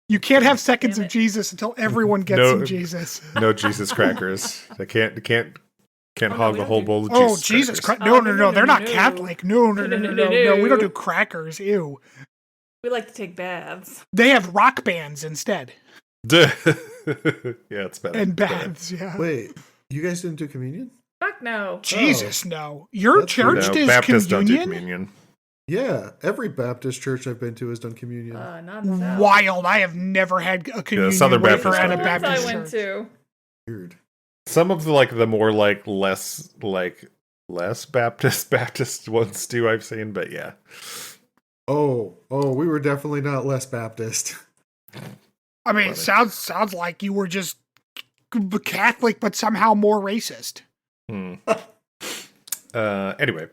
[SPEAKER 1] You can't have seconds
[SPEAKER 4] Damn
[SPEAKER 1] of
[SPEAKER 4] it.
[SPEAKER 1] Jesus until everyone gets
[SPEAKER 2] No.
[SPEAKER 1] some Jesus.
[SPEAKER 2] No Jesus crackers. They can't hog
[SPEAKER 4] we
[SPEAKER 2] the
[SPEAKER 4] don't
[SPEAKER 2] whole
[SPEAKER 4] do-
[SPEAKER 2] bowl of
[SPEAKER 1] Oh,
[SPEAKER 2] Jesus
[SPEAKER 1] Jesus
[SPEAKER 2] crackers.
[SPEAKER 1] Christ. No,
[SPEAKER 4] no,
[SPEAKER 1] they're not
[SPEAKER 4] no.
[SPEAKER 1] Catholic. No. We don't do crackers. Ew.
[SPEAKER 4] We like to take baths.
[SPEAKER 1] They have rock bands instead.
[SPEAKER 2] Yeah, it's better.
[SPEAKER 1] And
[SPEAKER 2] It's better.
[SPEAKER 1] baths, yeah.
[SPEAKER 3] Wait, you guys didn't do communion?
[SPEAKER 4] Fuck no.
[SPEAKER 1] Jesus, no. Your
[SPEAKER 3] That's
[SPEAKER 1] church
[SPEAKER 3] weird.
[SPEAKER 1] does
[SPEAKER 2] Baptists don't do
[SPEAKER 1] communion?
[SPEAKER 2] communion.
[SPEAKER 3] Yeah, every Baptist church I've been to has done communion.
[SPEAKER 4] Not in the South.
[SPEAKER 1] Wild. I have never had a communion
[SPEAKER 2] Southern
[SPEAKER 1] wafer
[SPEAKER 2] Baptists
[SPEAKER 1] at a
[SPEAKER 2] don't do
[SPEAKER 4] That's
[SPEAKER 1] Baptist
[SPEAKER 4] I went
[SPEAKER 1] church.
[SPEAKER 4] to.
[SPEAKER 3] Weird.
[SPEAKER 2] Some of the more less Baptist ones do I've seen, but yeah.
[SPEAKER 3] Oh, we were definitely not less Baptist.
[SPEAKER 1] I mean, it sounds like you were just Catholic, but somehow more racist.
[SPEAKER 2] Anyway,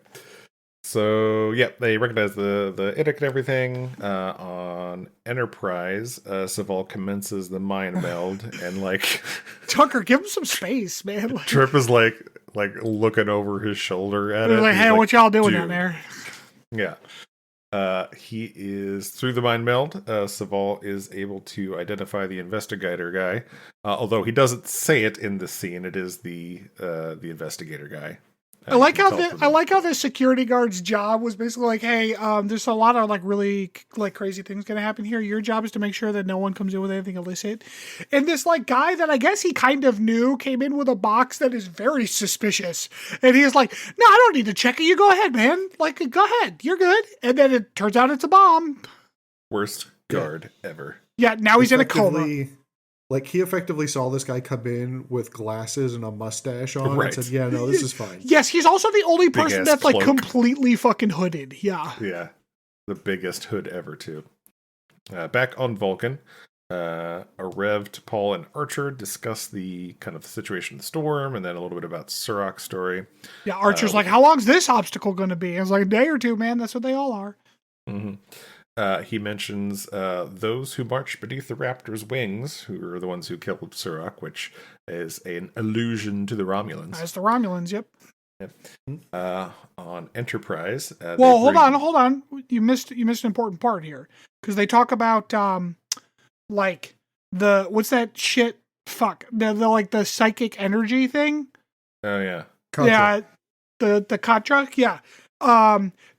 [SPEAKER 2] so yeah, they recognize the edict and everything. On Enterprise, Saval commences the mind meld, and like
[SPEAKER 1] Tucker, give him some space, man. Like,
[SPEAKER 2] Trip is like looking over his shoulder at it.
[SPEAKER 1] like,
[SPEAKER 2] He's
[SPEAKER 1] hey, what y'all doing
[SPEAKER 2] "Dude."
[SPEAKER 1] down there?
[SPEAKER 2] Yeah. He is through the mind meld. Saval is able to identify the investigator guy, although he doesn't say it in the scene. It is the investigator guy.
[SPEAKER 1] I like
[SPEAKER 2] You
[SPEAKER 1] how
[SPEAKER 2] can tell from
[SPEAKER 1] I like how the security guard's job was basically like, hey, there's a lot of like really like crazy things gonna happen here. Your job is to make sure that no one comes in with anything illicit. And this like guy that I guess he kind of knew came in with a box that is very suspicious. And he's like, no, I don't need to check it. You go ahead, man. Like, go ahead. You're good. And then it turns out it's a bomb.
[SPEAKER 2] worst guard ever.
[SPEAKER 1] Yeah, now he's in a coma.
[SPEAKER 3] Effectively- Like, he effectively saw this guy come in with glasses and a mustache on
[SPEAKER 2] Right.
[SPEAKER 3] and said, yeah, no, this is fine.
[SPEAKER 1] Yes, he's also the only person
[SPEAKER 2] Big-ass
[SPEAKER 1] that's like
[SPEAKER 2] cloak.
[SPEAKER 1] completely fucking hooded. Yeah.
[SPEAKER 2] Yeah, the biggest hood ever too. Back on Vulcan, Areved, Paul, and Archer discuss the kind of situation of the storm, and then a little bit about Surok's story.
[SPEAKER 1] Yeah, Archer's like, how long's this obstacle going to be? I was like, a day or two, man. That's what they all are.
[SPEAKER 2] Mm-hmm. He mentions those who march beneath the Raptor's wings, who are the ones who killed Surok, which is an allusion to the Romulans.
[SPEAKER 1] That's the Romulans, yep.
[SPEAKER 2] On Enterprise,
[SPEAKER 1] Well, hold on. You missed an important part here. Because they talk about, like, what's that shit? Fuck. The like, the psychic energy thing?
[SPEAKER 2] Oh, yeah.
[SPEAKER 1] Yeah, the Katra? Yeah.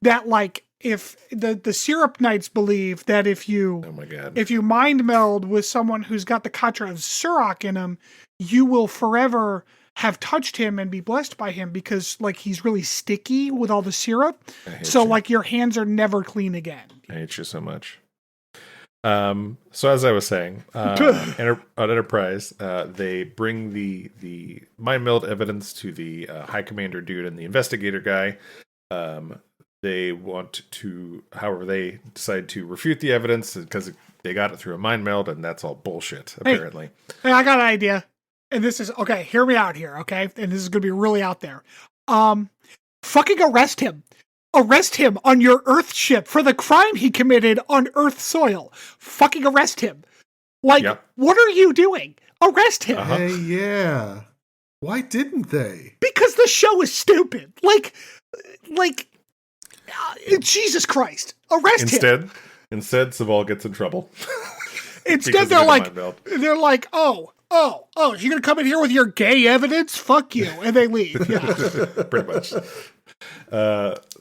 [SPEAKER 1] That, like, if the Syrup Knights believe that if you
[SPEAKER 2] Oh, my God.
[SPEAKER 1] if you mind meld with someone who's got the Katra of Surok in him, you will forever have touched him and be blessed by him because like he's really sticky with all the syrup.
[SPEAKER 2] I hate
[SPEAKER 1] So
[SPEAKER 2] you.
[SPEAKER 1] like your hands are never clean again.
[SPEAKER 2] I hate you so much. So as I was saying, on Enterprise, they bring the mind meld evidence to the High Commander dude and the investigator guy. They want to, however, they decide to refute the evidence because they got it through a mind meld, and that's all bullshit, apparently.
[SPEAKER 1] Hey, I got an idea. And this is okay, hear me out here, okay? And this is gonna be really out there. Fucking arrest him. Arrest him on your Earth ship for the crime he committed on Earth soil. Fucking arrest him. Like,
[SPEAKER 2] Yep.
[SPEAKER 1] what are you doing? arrest him.
[SPEAKER 3] Hey, yeah. Why didn't they?
[SPEAKER 1] Because the show is stupid. Jesus Christ. Arrest him.
[SPEAKER 2] Instead, Saval gets in trouble.
[SPEAKER 1] Instead, they're like, oh, you're going to come in here with your gay evidence? Fuck you. And they leave. Yeah.
[SPEAKER 2] Pretty much.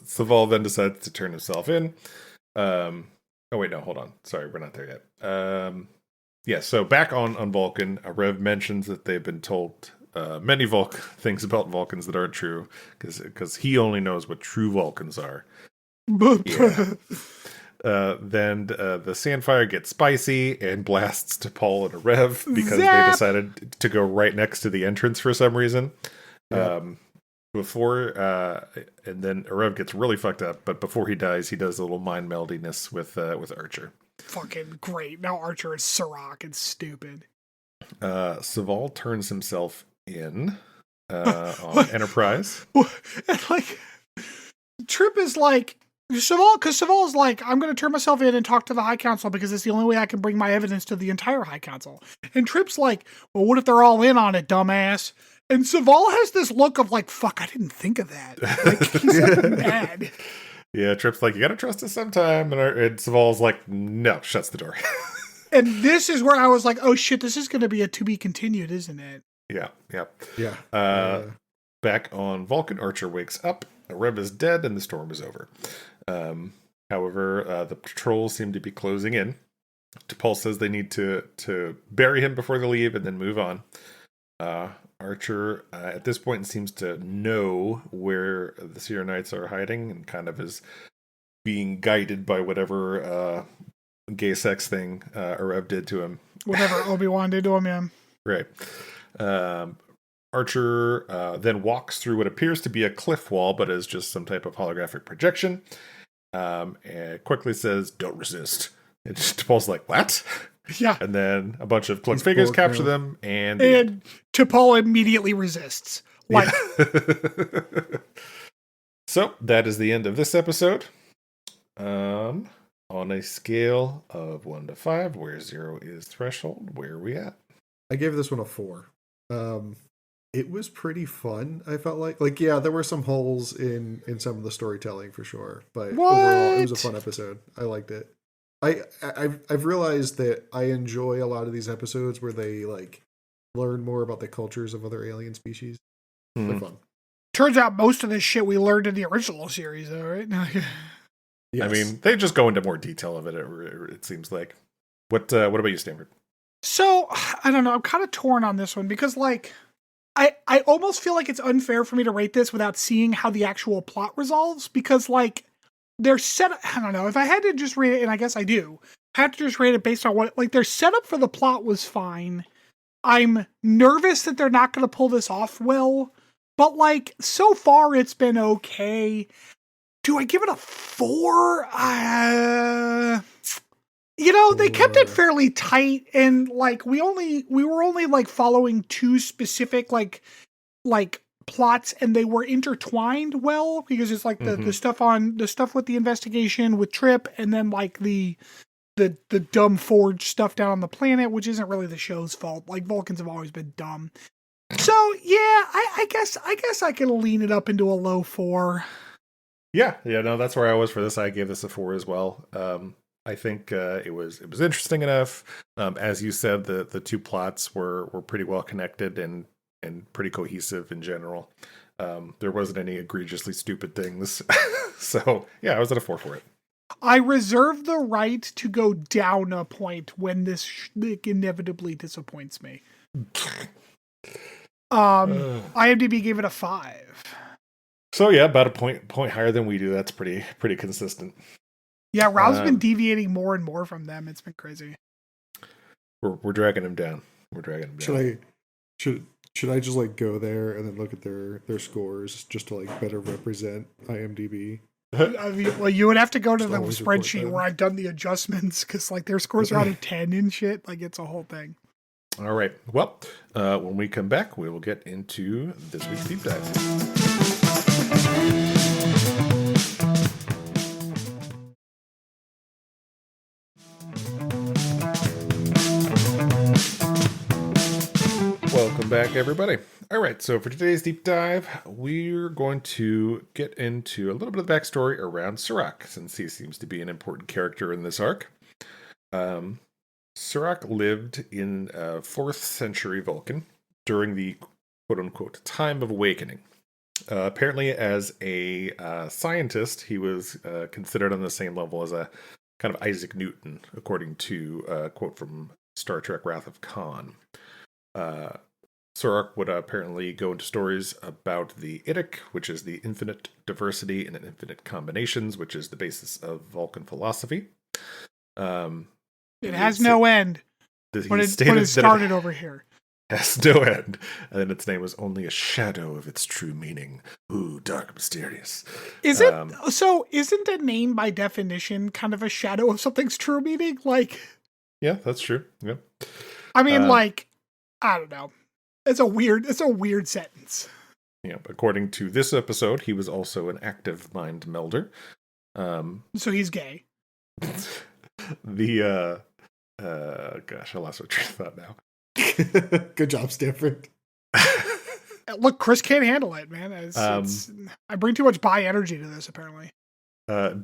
[SPEAKER 2] Saval then decides to turn himself in. Oh, wait, no, hold on. Sorry, we're not there yet. So back on Vulcan, Rev mentions that they've been told many things about Vulcans that aren't true, because he only knows what true Vulcans are. Yeah. Then the Sandfire gets spicy and blasts T'Pol and Rev because they decided to go right next to the entrance for some reason.
[SPEAKER 3] Yeah.
[SPEAKER 2] And then Rev gets really fucked up, but before he dies, he does a little mind meldiness with Archer.
[SPEAKER 1] Fucking great. Now Archer is Sirach and stupid.
[SPEAKER 2] Saval turns himself in on Enterprise.
[SPEAKER 1] And like, Trip is like, because Saval's like, I'm going to turn myself in and talk to the High Council because it's the only way I can bring my evidence to the entire High Council. And Trip's like, well, what if they're all in on it, dumbass? And Saval has this look of like, fuck, I didn't think of that. Like, he's mad.
[SPEAKER 2] Yeah, Trip's like, you got to trust us sometime. And Saval's like, no, shuts the door.
[SPEAKER 1] And this is where I was like, oh shit, this is going to be a to be continued, isn't it?
[SPEAKER 2] Yeah. Back on Vulcan, Archer wakes up. Rev is dead and the storm is over. However, the patrols seem to be closing in. T'Pol says they need to bury him before they leave and then move on. Archer, at this point, seems to know where the Sierra Knights are hiding and kind of is being guided by whatever gay sex thing Rev did to him.
[SPEAKER 1] Whatever Obi-Wan did to him, yeah.
[SPEAKER 2] Right. Archer then walks through what appears to be a cliff wall, but is just some type of holographic projection. And quickly says, don't resist. And T'Pol's like, what?
[SPEAKER 1] Yeah.
[SPEAKER 2] And then a bunch of cloaked figures capture them, and
[SPEAKER 1] T'Pol immediately resists. Like,
[SPEAKER 2] So that is the end of this episode. On a scale of 1 to 5, where 0 is threshold, where are we at?
[SPEAKER 3] I gave this one a 4. It was pretty fun. I felt like yeah, there were some holes in some of the storytelling for sure, but overall, it was a fun episode. I liked it. I've realized that I enjoy a lot of these episodes where they like learn more about the cultures of other alien species. They're fun.
[SPEAKER 1] Turns out most of this shit we learned in the original series, though, right?
[SPEAKER 3] Yes.
[SPEAKER 2] I mean, they just go into more detail of it. It seems like. What about you, Stanford?
[SPEAKER 1] So I don't know. I'm kind of torn on this one because, like, I almost feel like it's unfair for me to rate this without seeing how the actual plot resolves because, like, they're set. I don't know if I had to just rate it, and I guess I do. I have to just rate it based on what, like, their setup for the plot was fine. I'm nervous that they're not going to pull this off well, but like so far it's been okay. Do I give it a 4? They kept it fairly tight, and like we were only like following 2 specific like plots, and they were intertwined well because it's like the stuff with the investigation with Trip, and then like the dumb forge stuff down on the planet, which isn't really the show's fault. Like Vulcans have always been dumb. So yeah, I guess I can lean it up into a low 4.
[SPEAKER 2] Yeah, no, that's where I was for this. I gave this a 4 as well. I think it was interesting enough. As you said, the 2 plots were pretty well connected and pretty cohesive in general. There wasn't any egregiously stupid things. So yeah, I was at a 4 for it.
[SPEAKER 1] I reserve the right to go down a point when this inevitably disappoints me. IMDb gave it a 5.
[SPEAKER 2] So yeah, about a point higher than we do. That's pretty consistent.
[SPEAKER 1] Yeah, Rob's been deviating more and more from them. It's been crazy.
[SPEAKER 2] We're dragging him down.
[SPEAKER 3] Should I just like go there and then look at their scores just to like better represent IMDb?
[SPEAKER 1] I mean, well, you would have to go to the spreadsheet where I've done the adjustments because like their scores are out of 10 and shit. Like it's a whole thing.
[SPEAKER 2] All right. Well, when we come back, we will get into this week's deep dive. back, everybody. All right, so for today's deep dive, we're going to get into a little bit of the backstory around Sirach, since he seems to be an important character in this arc. Sirach lived in 4th century Vulcan during the quote-unquote time of awakening. Apparently, as a scientist, he was considered on the same level as a kind of Isaac Newton, according to a quote from Star Trek Wrath of Khan. Sirach would apparently go into stories about the Idic, which is the infinite diversity and infinite combinations, which is the basis of Vulcan philosophy.
[SPEAKER 1] It has no end. When it started over here.
[SPEAKER 2] Has no end. And then its name was only a shadow of its true meaning. Ooh, dark and mysterious.
[SPEAKER 1] Is it so? Isn't a name by definition kind of a shadow of something's true meaning? Like,
[SPEAKER 2] yeah, that's true. Yep.
[SPEAKER 1] I mean, like, I don't know. It's a weird sentence.
[SPEAKER 2] Yeah. According to this episode, he was also an active mind melder.
[SPEAKER 1] So he's gay.
[SPEAKER 2] Gosh, I lost my train of thought now.
[SPEAKER 3] Good job, Stanford.
[SPEAKER 1] Look, Chris can't handle it, man. I bring too much bi energy to this, apparently.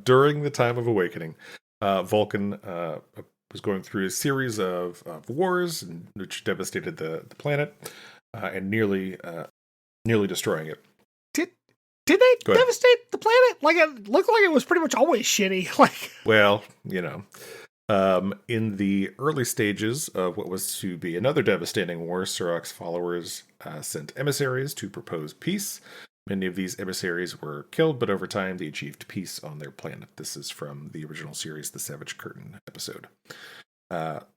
[SPEAKER 2] During the time of awakening, Vulcan was going through a series of wars which devastated the planet and nearly destroying it.
[SPEAKER 1] Did they devastate the planet? Like, it looked like it was pretty much always shitty. Like,
[SPEAKER 2] well, in the early stages of what was to be another devastating war, Sirach's followers sent emissaries to propose peace. Many of these emissaries were killed, but over time they achieved peace on their planet. This is from the original series, the Savage Curtain episode.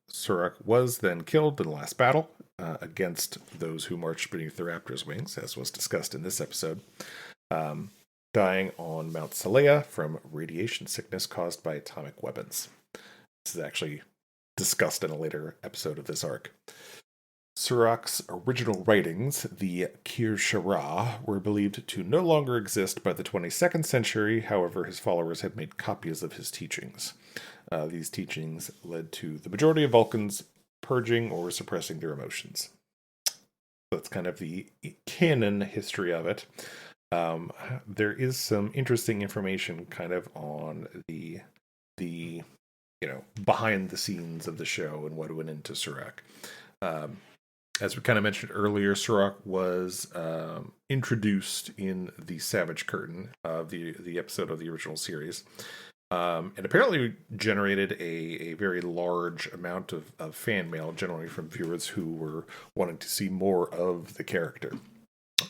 [SPEAKER 2] Sirach was then killed in the last battle against those who marched beneath the Raptor's wings, as was discussed in this episode, dying on Mount Salea from radiation sickness caused by atomic weapons. This is actually discussed in a later episode of this arc. Sirach's original writings, the Kir Shara, were believed to no longer exist by the 22nd century. However, his followers had made copies of his teachings. These teachings led to the majority of Vulcans purging or suppressing their emotions. That's kind of the canon history of it. There is some interesting information kind of on the behind the scenes of the show and what went into Sirach. As we kind of mentioned earlier, Sirach was introduced in the Savage Curtain of the episode of the original series, and apparently generated a very large amount of fan mail, generally from viewers who were wanting to see more of the character.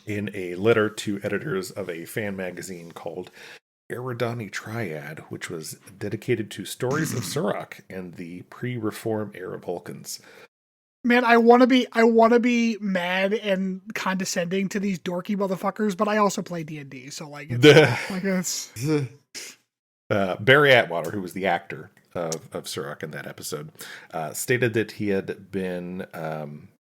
[SPEAKER 2] In a letter to editors of a fan magazine called Eridani Triad, which was dedicated to stories of Sirach and the pre-reform era Vulcans.
[SPEAKER 1] Man, I want to be mad and condescending to these dorky motherfuckers, but I also play D&D, so it's
[SPEAKER 2] Barry Atwater, who was the actor of Sirach in that episode, stated that he had been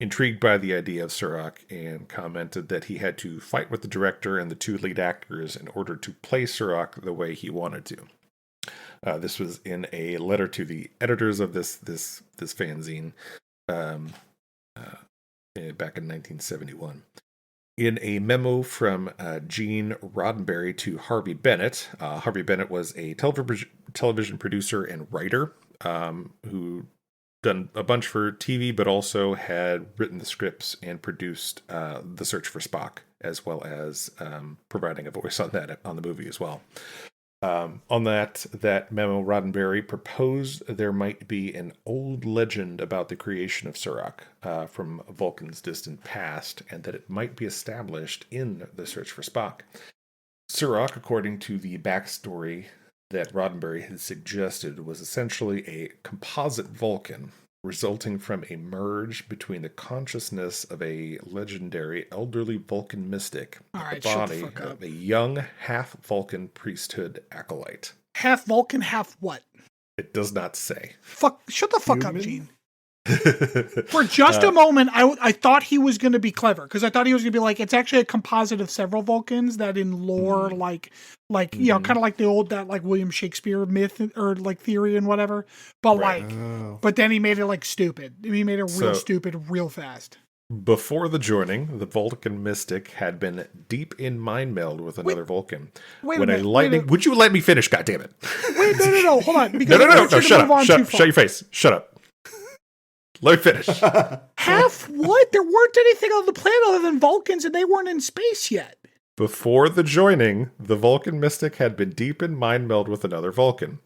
[SPEAKER 2] intrigued by the idea of Sirach and commented that he had to fight with the director and the 2 lead actors in order to play Sirach the way he wanted to. This was in a letter to the editors of this fanzine back in 1971. In a memo from Gene Roddenberry to Harvey Bennett, Harvey Bennett was a television producer and writer who done a bunch for TV, but also had written the scripts and produced The Search for Spock, as well as providing a voice on the movie as well. On that memo, Roddenberry proposed there might be an old legend about the creation of Sirach from Vulcan's distant past, and that it might be established in The Search for Spock. Sirach, according to the backstory that Roddenberry had suggested, was essentially a composite Vulcan, resulting from a merge between the consciousness of a legendary elderly Vulcan mystic and the body of a young half-Vulcan priesthood acolyte.
[SPEAKER 1] Half Vulcan, half what?
[SPEAKER 2] It does not say.
[SPEAKER 1] Shut the fuck up, Gene. For just a moment, I thought he was going to be clever, because I thought he was going to be like, it's actually a composite of several Vulcans that in lore, you know, kind of like the old, that like William Shakespeare myth or like theory and whatever. But but then he made it like stupid. He made it real stupid real fast.
[SPEAKER 2] Before the joining, the Vulcan mystic had been deep in mind meld with another Vulcan.
[SPEAKER 1] Wait a
[SPEAKER 2] When
[SPEAKER 1] minute,
[SPEAKER 2] lightning, would you let me finish? God damn it!
[SPEAKER 1] Wait, no, hold on. Because
[SPEAKER 2] No!
[SPEAKER 1] I want you to
[SPEAKER 2] Shut
[SPEAKER 1] move
[SPEAKER 2] up!
[SPEAKER 1] on too far.
[SPEAKER 2] Shut your face! Shut up! Let me finish.
[SPEAKER 1] Half what? There weren't anything on the planet other than Vulcans, and they weren't in space yet.
[SPEAKER 2] Before the joining, the Vulcan mystic had been deep in mind meld with another Vulcan.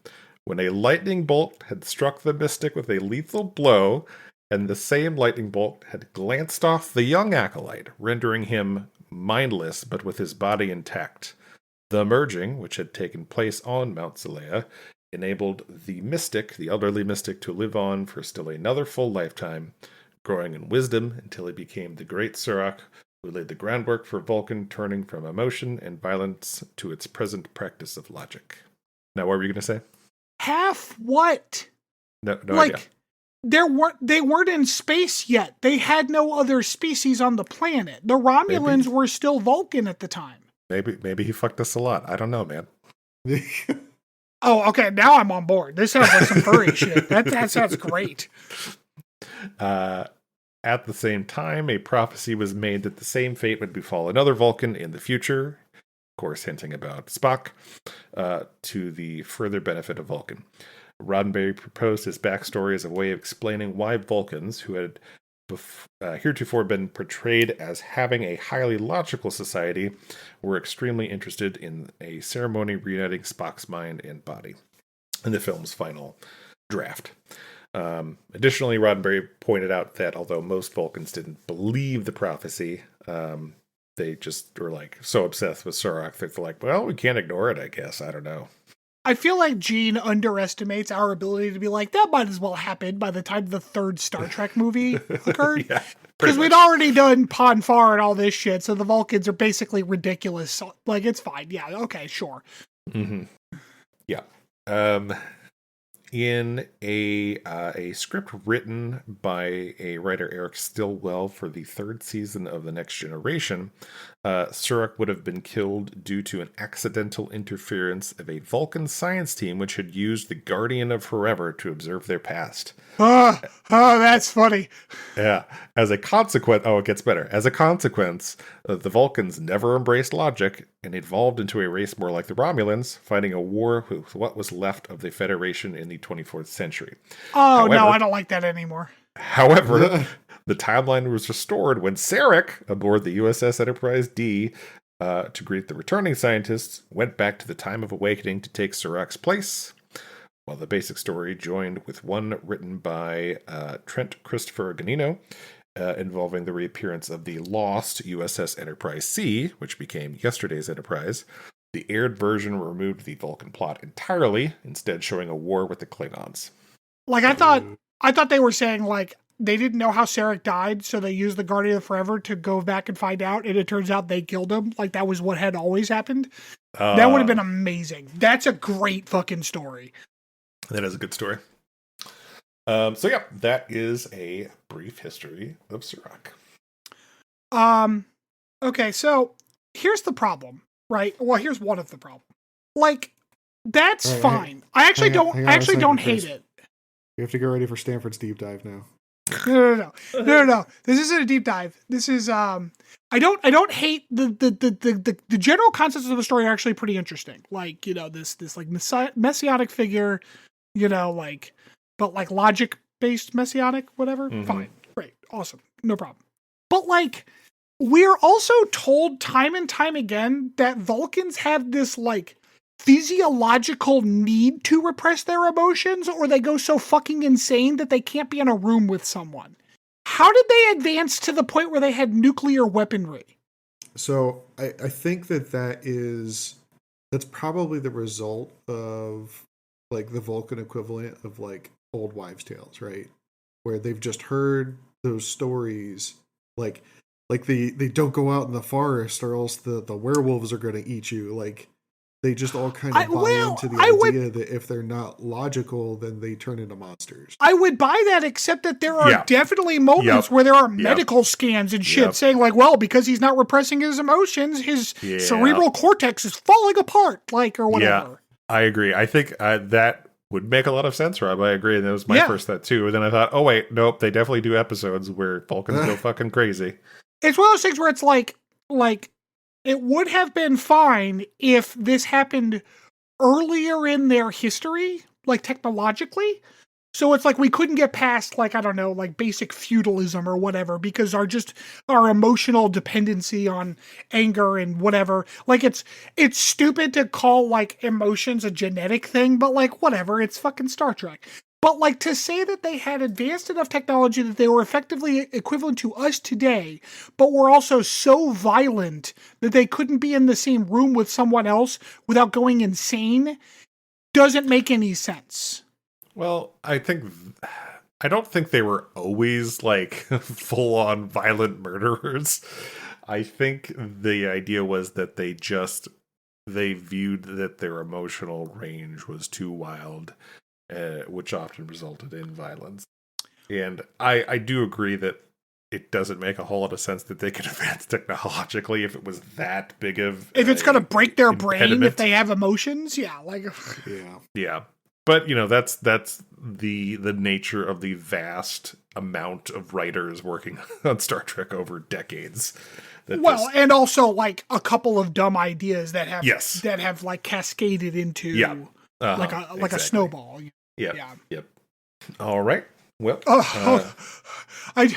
[SPEAKER 2] When a lightning bolt had struck the mystic with a lethal blow, and the same lightning bolt had glanced off the young acolyte, rendering him mindless but with his body intact. The merging, which had taken place on Mount Zelea, enabled the mystic, the elderly mystic, to live on for still another full lifetime, growing in wisdom until he became the great Surak, who laid the groundwork for Vulcan turning from emotion and violence to its present practice of logic. Now, what were you going to say?
[SPEAKER 1] Half what?
[SPEAKER 2] No idea.
[SPEAKER 1] They weren't in space yet. They had no other species on the planet. The Romulans were still Vulcan at the time.
[SPEAKER 2] Maybe he fucked us a lot. I don't know, man.
[SPEAKER 1] Oh, okay. Now I'm on board. This sounds like some furry shit. That sounds great.
[SPEAKER 2] At the same time, a prophecy was made that the same fate would befall another Vulcan in the future, of course hinting about Spock, to the further benefit of Vulcan. Roddenberry proposed his backstory as a way of explaining why Vulcans, who had heretofore been portrayed as having a highly logical society, were extremely interested in a ceremony reuniting Spock's mind and body in the film's final draft. Additionally, Roddenberry pointed out that although most Vulcans didn't believe the prophecy, they just were like so obsessed with Surak that they're like, well, we can't ignore it, I guess. I don't know.
[SPEAKER 1] I feel like Gene underestimates our ability to be like, that might as well happen by the time the third Star Trek movie occurred.
[SPEAKER 2] Yeah,
[SPEAKER 1] because we'd already done Pon farr and all this shit, so the Vulcans are basically ridiculous. So, like, it's fine. Yeah, okay, sure.
[SPEAKER 2] Mm-hmm. Yeah. In a script written by a writer, Eric Stillwell, for the third season of The Next Generation, Surak would have been killed due to an accidental interference of a Vulcan science team which had used the Guardian of Forever to observe their past.
[SPEAKER 1] Oh, that's funny.
[SPEAKER 2] Yeah. As a consequence, it gets better. As a consequence, the Vulcans never embraced logic and evolved into a race more like the Romulans, fighting a war with what was left of the Federation in the 24th century.
[SPEAKER 1] Oh,
[SPEAKER 2] However,
[SPEAKER 1] no, I don't like that anymore.
[SPEAKER 2] However, the timeline was restored when Sarek, aboard the USS Enterprise D, to greet the returning scientists, went back to the time of awakening to take Surak's place. While the basic story joined with one written by Trent Christopher Ganino, involving the reappearance of the lost USS Enterprise C, which became yesterday's Enterprise. The aired version removed the Vulcan plot entirely, instead showing a war with the Klingons.
[SPEAKER 1] Like, I thought they were saying, like, they didn't know how Sarek died, so they used the Guardian of Forever to go back and find out, and it turns out they killed him. Like, that was what had always happened. That would have been amazing. That's a great fucking story.
[SPEAKER 2] That is a good story. So yeah, that is a brief history of Surak.
[SPEAKER 1] Okay, so here's the problem, right? Well, here's one of the problems. Like, that's fine. I actually don't hate it.
[SPEAKER 3] We have to get ready for Stanford's deep dive now.
[SPEAKER 1] No. This isn't a deep dive. This is I don't hate the general concepts of the story are actually pretty interesting. Like, you know, this like messianic figure, you know, like, but like logic based messianic, whatever. Mm-hmm. Fine. Great. Awesome. No problem. But like, we're also told time and time again that Vulcans have this like physiological need to repress their emotions, or they go so fucking insane that they can't be in a room with someone. How did they advance to the point where they had nuclear weaponry?
[SPEAKER 3] So I think that's probably the result of like the Vulcan equivalent of like old wives' tales, right? Where they've just heard those stories, like they don't go out in the forest or else the werewolves are going to eat you. Like, they just all kind of buy into the idea that if they're not logical, then they turn into monsters.
[SPEAKER 1] I would buy that, except that there are definitely moments where there are medical scans and shit saying like, well, because he's not repressing his emotions, his cerebral cortex is falling apart, like, or whatever.
[SPEAKER 2] Yeah, I agree. I think that would make a lot of sense, Rob. I agree. And that was my first thought too. And then I thought, oh wait, nope, they definitely do episodes where Vulcans go fucking crazy.
[SPEAKER 1] It's one of those things where it's like it would have been fine if this happened earlier in their history, like technologically. So it's like we couldn't get past, like, I don't know, like basic feudalism or whatever, because our emotional dependency on anger and whatever. Like, it's stupid to call, like, emotions a genetic thing, but, like, whatever, it's fucking Star Trek. But, like, to say that they had advanced enough technology that they were effectively equivalent to us today, but were also so violent that they couldn't be in the same room with someone else without going insane, doesn't make any sense.
[SPEAKER 2] Well, I don't think they were always like full-on violent murderers. I think the idea was that they viewed that their emotional range was too wild, which often resulted in violence. And I do agree that it doesn't make a whole lot of sense that they could advance technologically if it was that big of
[SPEAKER 1] if it's going to break their
[SPEAKER 2] impediment.
[SPEAKER 1] brain if they have emotions. Yeah, like
[SPEAKER 2] yeah. But, you know, that's the nature of the vast amount of writers working on Star Trek over decades.
[SPEAKER 1] And also, like, a couple of dumb ideas that have like, cascaded into like a snowball.
[SPEAKER 2] Yep. All right. Well,
[SPEAKER 1] I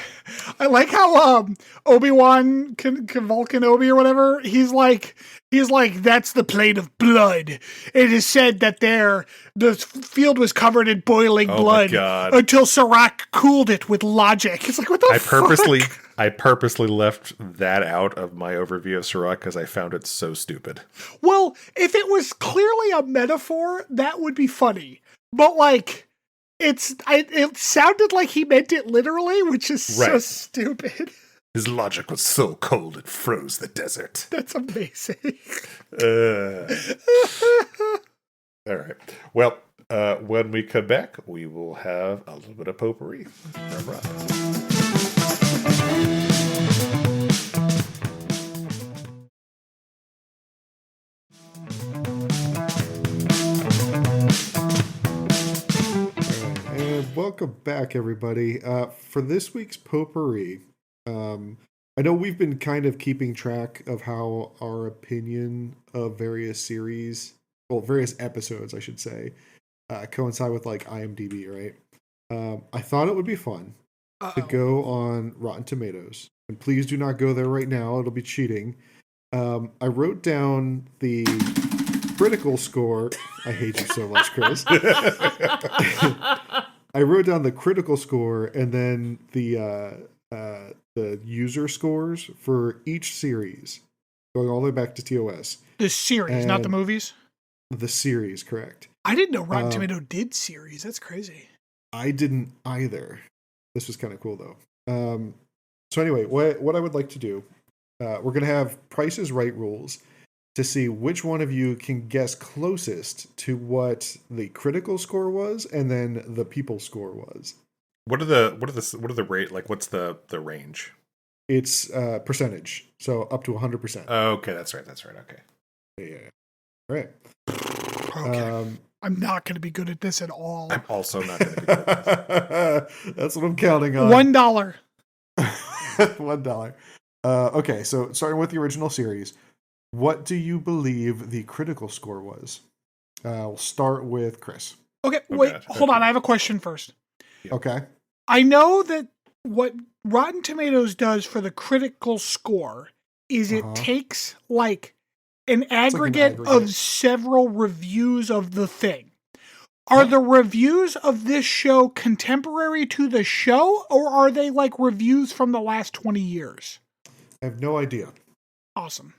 [SPEAKER 1] like how Obi-Wan Vulcan Obi or whatever, he's like that's the plane of blood. It is said that the field was covered in boiling blood until Serac cooled it with logic. It's like, what the fuck?
[SPEAKER 2] I purposely left that out of my overview of Serac because I found it so stupid.
[SPEAKER 1] Well, if it was clearly a metaphor, that would be funny. But like, it sounded like he meant it literally, which is so stupid.
[SPEAKER 2] His logic was so cold it froze the desert.
[SPEAKER 1] That's amazing.
[SPEAKER 2] All right. Well, when we come back, we will have a little bit of potpourri from Rob.
[SPEAKER 3] Welcome back, everybody. For this week's potpourri, I know we've been kind of keeping track of how our opinion of various episodes, I should say, coincide with like IMDb, right? I thought it would be fun to go on Rotten Tomatoes, and please do not go there right now; it'll be cheating. I wrote down the critical score. I hate you so much, Chris. I wrote down the critical score and then the user scores for each series, going all the way back to TOS.
[SPEAKER 1] The series, not the movies?
[SPEAKER 3] The series, correct.
[SPEAKER 1] I didn't know Rotten Tomato did series. That's crazy.
[SPEAKER 3] I didn't either. This was kind of cool, though. So anyway, what I would like to do, we're going to have Price is Right rules to see which one of you can guess closest to what the critical score was and then the people score was.
[SPEAKER 2] What are the rate, like what's the range?
[SPEAKER 3] It's percentage, so up to 100%.
[SPEAKER 2] Oh, okay, that's right. Okay.
[SPEAKER 3] Yeah. All right.
[SPEAKER 1] Okay. I'm not going to be good at this at all.
[SPEAKER 2] I'm also not going to be good at this.
[SPEAKER 3] That's what I'm counting on.
[SPEAKER 1] $1.
[SPEAKER 3] $1. Okay, so starting with the original series, what do you believe the critical score was? We'll start with Chris.
[SPEAKER 1] Okay, wait, hold on. I have a question first.
[SPEAKER 3] Okay.
[SPEAKER 1] I know that what Rotten Tomatoes does for the critical score is it takes like an aggregate of several reviews of the thing. Are the reviews of this show contemporary to the show, or are they like reviews from the last 20 years?
[SPEAKER 3] I have no idea.
[SPEAKER 1] Awesome.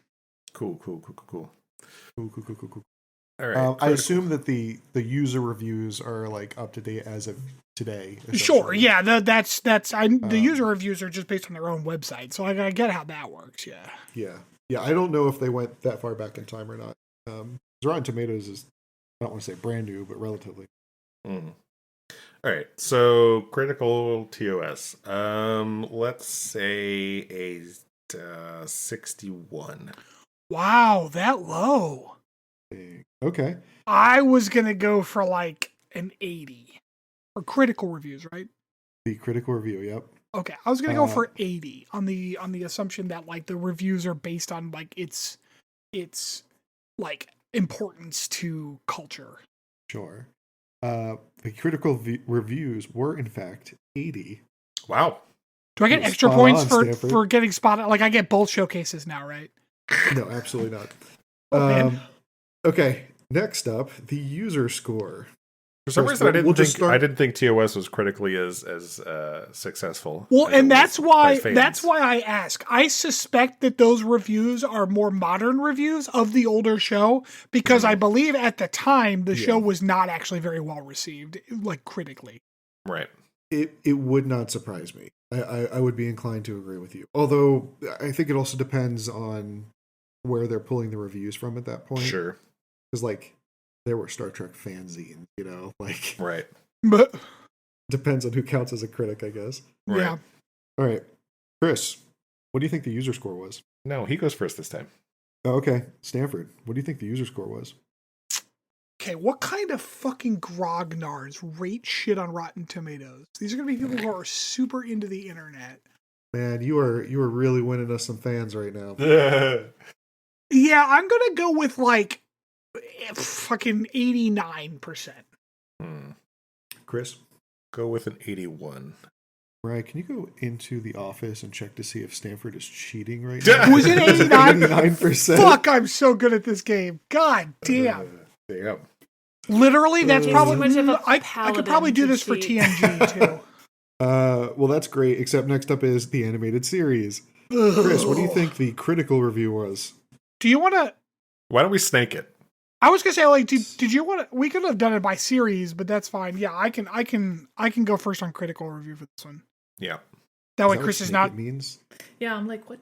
[SPEAKER 2] Cool.
[SPEAKER 3] Cool.
[SPEAKER 2] All right.
[SPEAKER 3] I assume that the user reviews are like up to date as of today.
[SPEAKER 1] Sure. Yeah. The user reviews are just based on their own website, so I get how that works. Yeah.
[SPEAKER 3] Yeah. I don't know if they went that far back in time or not. Rotten Tomatoes is, I don't want to say brand new, but relatively.
[SPEAKER 2] Mm. All right. So critical TOS. Let's say a 61.
[SPEAKER 1] Wow, that low.
[SPEAKER 3] Okay.
[SPEAKER 1] I was going to go for like an 80 for critical reviews, right?
[SPEAKER 3] The critical review, yep.
[SPEAKER 1] Okay, I was gonna go for 80 on the assumption that like the reviews are based on like its like importance to culture.
[SPEAKER 3] Sure. The critical reviews were in fact 80.
[SPEAKER 2] Wow.
[SPEAKER 1] Do I get
[SPEAKER 3] You're
[SPEAKER 1] extra
[SPEAKER 3] spot
[SPEAKER 1] points
[SPEAKER 3] on,
[SPEAKER 1] for
[SPEAKER 3] Stanford.
[SPEAKER 1] getting spotted? Like I get both showcases now, right?
[SPEAKER 3] No, absolutely not.
[SPEAKER 1] Oh, man.
[SPEAKER 3] Okay, next up, the user score.
[SPEAKER 2] For some
[SPEAKER 3] First,
[SPEAKER 2] reason,
[SPEAKER 3] we'll just start-
[SPEAKER 2] I didn't think TOS was critically as successful.
[SPEAKER 1] Well,
[SPEAKER 2] as it
[SPEAKER 1] and
[SPEAKER 2] was by fans.
[SPEAKER 1] that's why I ask. I suspect that those reviews are more modern reviews of the older show because I believe at the time the show was not actually very well received, like critically.
[SPEAKER 2] Right.
[SPEAKER 3] It would not surprise me. I would be inclined to agree with you. Although I think it also depends on where they're pulling the reviews from at that point.
[SPEAKER 2] Sure.
[SPEAKER 3] Because like there were Star Trek fanzines, like
[SPEAKER 2] Right.
[SPEAKER 1] But
[SPEAKER 3] depends on who counts as a critic, I guess.
[SPEAKER 2] Right.
[SPEAKER 1] yeah,
[SPEAKER 3] All right, Chris, what do you think the user score was?
[SPEAKER 2] No, he goes first this time.
[SPEAKER 3] Oh, okay, Stanford, what do you think the user score was?
[SPEAKER 1] okay. What kind of fucking grognards rate shit on Rotten Tomatoes? These are gonna be people who are super into the internet.
[SPEAKER 3] Man, you are really winning us some fans right now.
[SPEAKER 1] Yeah, I'm gonna go with like fucking 89%.
[SPEAKER 3] Chris,
[SPEAKER 2] Go with an 81.
[SPEAKER 3] Mariah, can you go into the office and check to see if Stanford is cheating right
[SPEAKER 2] Yeah.
[SPEAKER 3] now?
[SPEAKER 1] Was it 89?
[SPEAKER 3] 89%.
[SPEAKER 1] Fuck, I'm so good at this game. God damn.
[SPEAKER 2] Damn.
[SPEAKER 1] Literally, that's
[SPEAKER 3] He's
[SPEAKER 1] probably.
[SPEAKER 4] too much of a
[SPEAKER 1] I could probably
[SPEAKER 4] paladin
[SPEAKER 1] do
[SPEAKER 4] to
[SPEAKER 1] this for
[SPEAKER 4] cheat.
[SPEAKER 1] TNG too.
[SPEAKER 3] Well, that's great, except next up is the animated series. Chris, what do you think the critical review was?
[SPEAKER 1] Do you want to?
[SPEAKER 2] Why don't we snake it?
[SPEAKER 1] I was gonna say, like, did you want to? We could have done it by series, but that's fine. Yeah, I can go first on critical review for this one.
[SPEAKER 2] Yeah.
[SPEAKER 1] That way,
[SPEAKER 3] that
[SPEAKER 1] Chris
[SPEAKER 3] what
[SPEAKER 1] is
[SPEAKER 3] snake
[SPEAKER 1] not.
[SPEAKER 3] it means?
[SPEAKER 4] Yeah, I'm like, what?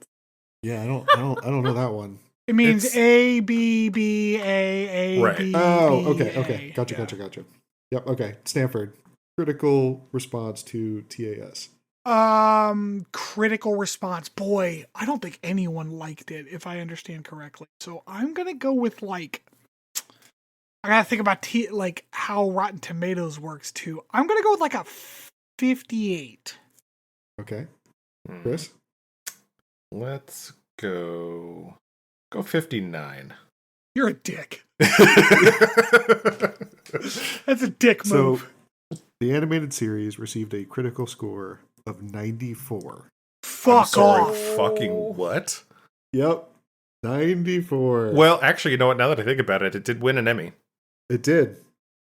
[SPEAKER 3] Yeah, I don't know that one.
[SPEAKER 1] It means
[SPEAKER 2] It's-
[SPEAKER 1] A B B A
[SPEAKER 2] Right.
[SPEAKER 1] B.
[SPEAKER 3] Oh,
[SPEAKER 1] B,
[SPEAKER 3] okay.
[SPEAKER 1] A.
[SPEAKER 3] Gotcha. Yep, okay. Stanford, critical response to TAS.
[SPEAKER 1] Critical response. Boy, I don't think anyone liked it, if I understand correctly. So I'm gonna go with like. I gotta think about like how Rotten Tomatoes works too. I'm gonna go with like a 58.
[SPEAKER 3] Okay,
[SPEAKER 2] Hmm.
[SPEAKER 3] Chris?
[SPEAKER 2] Let's go 59.
[SPEAKER 1] You're a dick. That's a dick move.
[SPEAKER 3] So, the animated series received a critical score of 94.
[SPEAKER 2] I'm
[SPEAKER 1] Fuck
[SPEAKER 2] sorry,
[SPEAKER 1] off.
[SPEAKER 2] fucking what?
[SPEAKER 3] Yep, 94.
[SPEAKER 2] Well, actually, you know what? Now that I think about it, it did win an Emmy.
[SPEAKER 3] It did.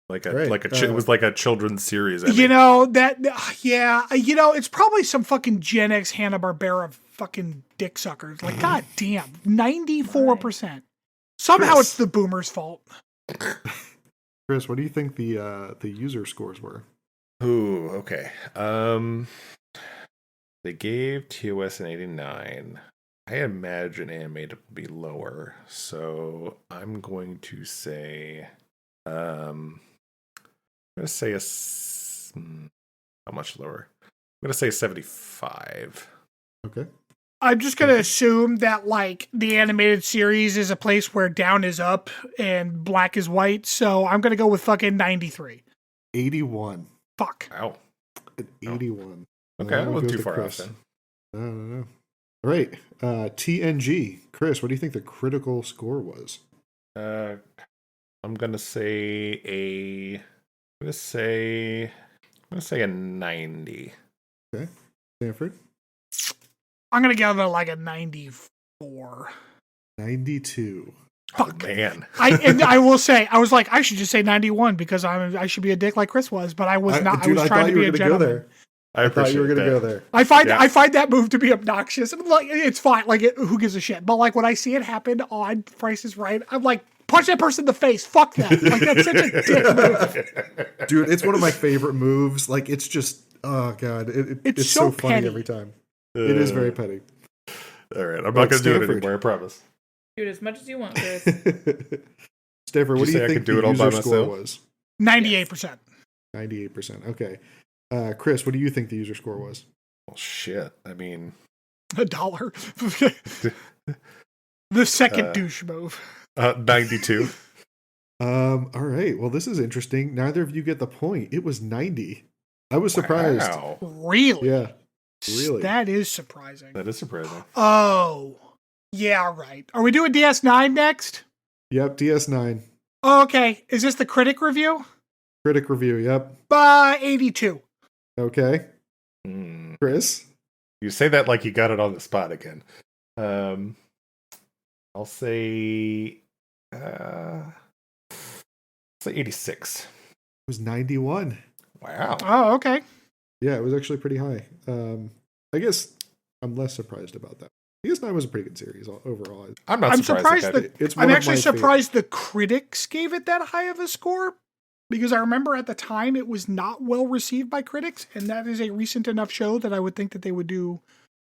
[SPEAKER 2] Like
[SPEAKER 3] Right.
[SPEAKER 2] it was like a children's series Emmy.
[SPEAKER 1] You know that? Yeah. You know it's probably some fucking Gen X Hanna-Barbera fucking dick suckers. Like, god damn, 94%. Somehow
[SPEAKER 3] Chris.
[SPEAKER 1] it's the boomers' fault.
[SPEAKER 3] Chris, what do you think the user scores were?
[SPEAKER 2] Ooh, okay. They gave TOS an 89. I imagine animated will be lower, so I'm going to say, I'm going to say how much lower? I'm going to say 75.
[SPEAKER 3] Okay.
[SPEAKER 1] I'm just gonna assume that like the animated series is a place where down is up and black is white. So I'm gonna go with fucking 93.
[SPEAKER 3] 81.
[SPEAKER 1] Fuck.
[SPEAKER 2] Wow.
[SPEAKER 3] At 81.
[SPEAKER 2] Okay, I
[SPEAKER 3] I'll
[SPEAKER 2] wasn't
[SPEAKER 3] go
[SPEAKER 2] too
[SPEAKER 3] with
[SPEAKER 2] far
[SPEAKER 3] Chris.
[SPEAKER 2] off then.
[SPEAKER 3] No. All right. TNG. Chris, what do you think the critical score was?
[SPEAKER 2] I'm going to say a 90.
[SPEAKER 3] Okay. Stanford?
[SPEAKER 1] I'm gonna give it like a 94.
[SPEAKER 3] 92.
[SPEAKER 1] Fuck.
[SPEAKER 2] Oh, man.
[SPEAKER 1] I will say, I was like, I should just say 91 because I should be a dick like Chris was, but I was not.
[SPEAKER 3] Dude,
[SPEAKER 1] I was
[SPEAKER 3] thought
[SPEAKER 1] trying to
[SPEAKER 3] you
[SPEAKER 1] be
[SPEAKER 3] were
[SPEAKER 1] a
[SPEAKER 3] gonna go
[SPEAKER 1] gentleman.
[SPEAKER 3] there.
[SPEAKER 2] I
[SPEAKER 3] I thought you were
[SPEAKER 2] appreciate
[SPEAKER 3] going to
[SPEAKER 2] that.
[SPEAKER 3] go there.
[SPEAKER 1] I find that move to be obnoxious. I'm like, it's fine. Like, who gives a shit? But like when I see it happen on Price is Right, I'm like, punch that person in the face. Fuck that. Like that's such a dick move.
[SPEAKER 3] Dude, it's one of my favorite moves. Like, it's just, oh, God. It's
[SPEAKER 1] so
[SPEAKER 3] so funny
[SPEAKER 1] petty.
[SPEAKER 3] every time. It is very petty.
[SPEAKER 2] All right, I'm not
[SPEAKER 3] Right,
[SPEAKER 2] going to do it
[SPEAKER 3] Stanford.
[SPEAKER 2] anymore, I promise.
[SPEAKER 4] Do it as much as you want, Chris.
[SPEAKER 3] Stanford, what do
[SPEAKER 2] Did you say
[SPEAKER 3] you
[SPEAKER 2] I
[SPEAKER 3] think
[SPEAKER 2] could do
[SPEAKER 3] the
[SPEAKER 2] it all by
[SPEAKER 3] user score
[SPEAKER 2] myself?
[SPEAKER 3] was?
[SPEAKER 1] 98%.
[SPEAKER 3] 98%. Okay. Chris, what do you think the user score was?
[SPEAKER 2] Well, shit. I mean,
[SPEAKER 1] $1. The second douche move.
[SPEAKER 2] 92.
[SPEAKER 3] All right. Well, this is interesting. Neither of you get the point. It was 90. I was surprised.
[SPEAKER 2] Wow.
[SPEAKER 1] Really?
[SPEAKER 3] Yeah. Really?
[SPEAKER 1] That is surprising.
[SPEAKER 2] That is surprising.
[SPEAKER 1] Oh, yeah, right. Are we doing DS9 next?
[SPEAKER 3] Yep. DS9.
[SPEAKER 1] Oh, okay. Is this the critic review?
[SPEAKER 3] Critic review. Yep.
[SPEAKER 1] 82.
[SPEAKER 3] Okay.
[SPEAKER 2] Hmm.
[SPEAKER 3] Chris?
[SPEAKER 2] You say that like you got it on the spot again. I'll say 86.
[SPEAKER 3] It was 91.
[SPEAKER 2] Wow.
[SPEAKER 1] Oh, okay.
[SPEAKER 3] Yeah, it was actually pretty high. I guess I'm less surprised about that. DS9 was a pretty good series overall.
[SPEAKER 2] I'm not
[SPEAKER 1] I'm
[SPEAKER 2] surprised.
[SPEAKER 1] surprised
[SPEAKER 2] It got
[SPEAKER 1] that-
[SPEAKER 3] It's one
[SPEAKER 1] I'm
[SPEAKER 3] of
[SPEAKER 1] actually
[SPEAKER 3] my
[SPEAKER 1] surprised the critics gave it that high of a score because I remember at the time it was not well received by critics, and that is a recent enough show that I would think that they would do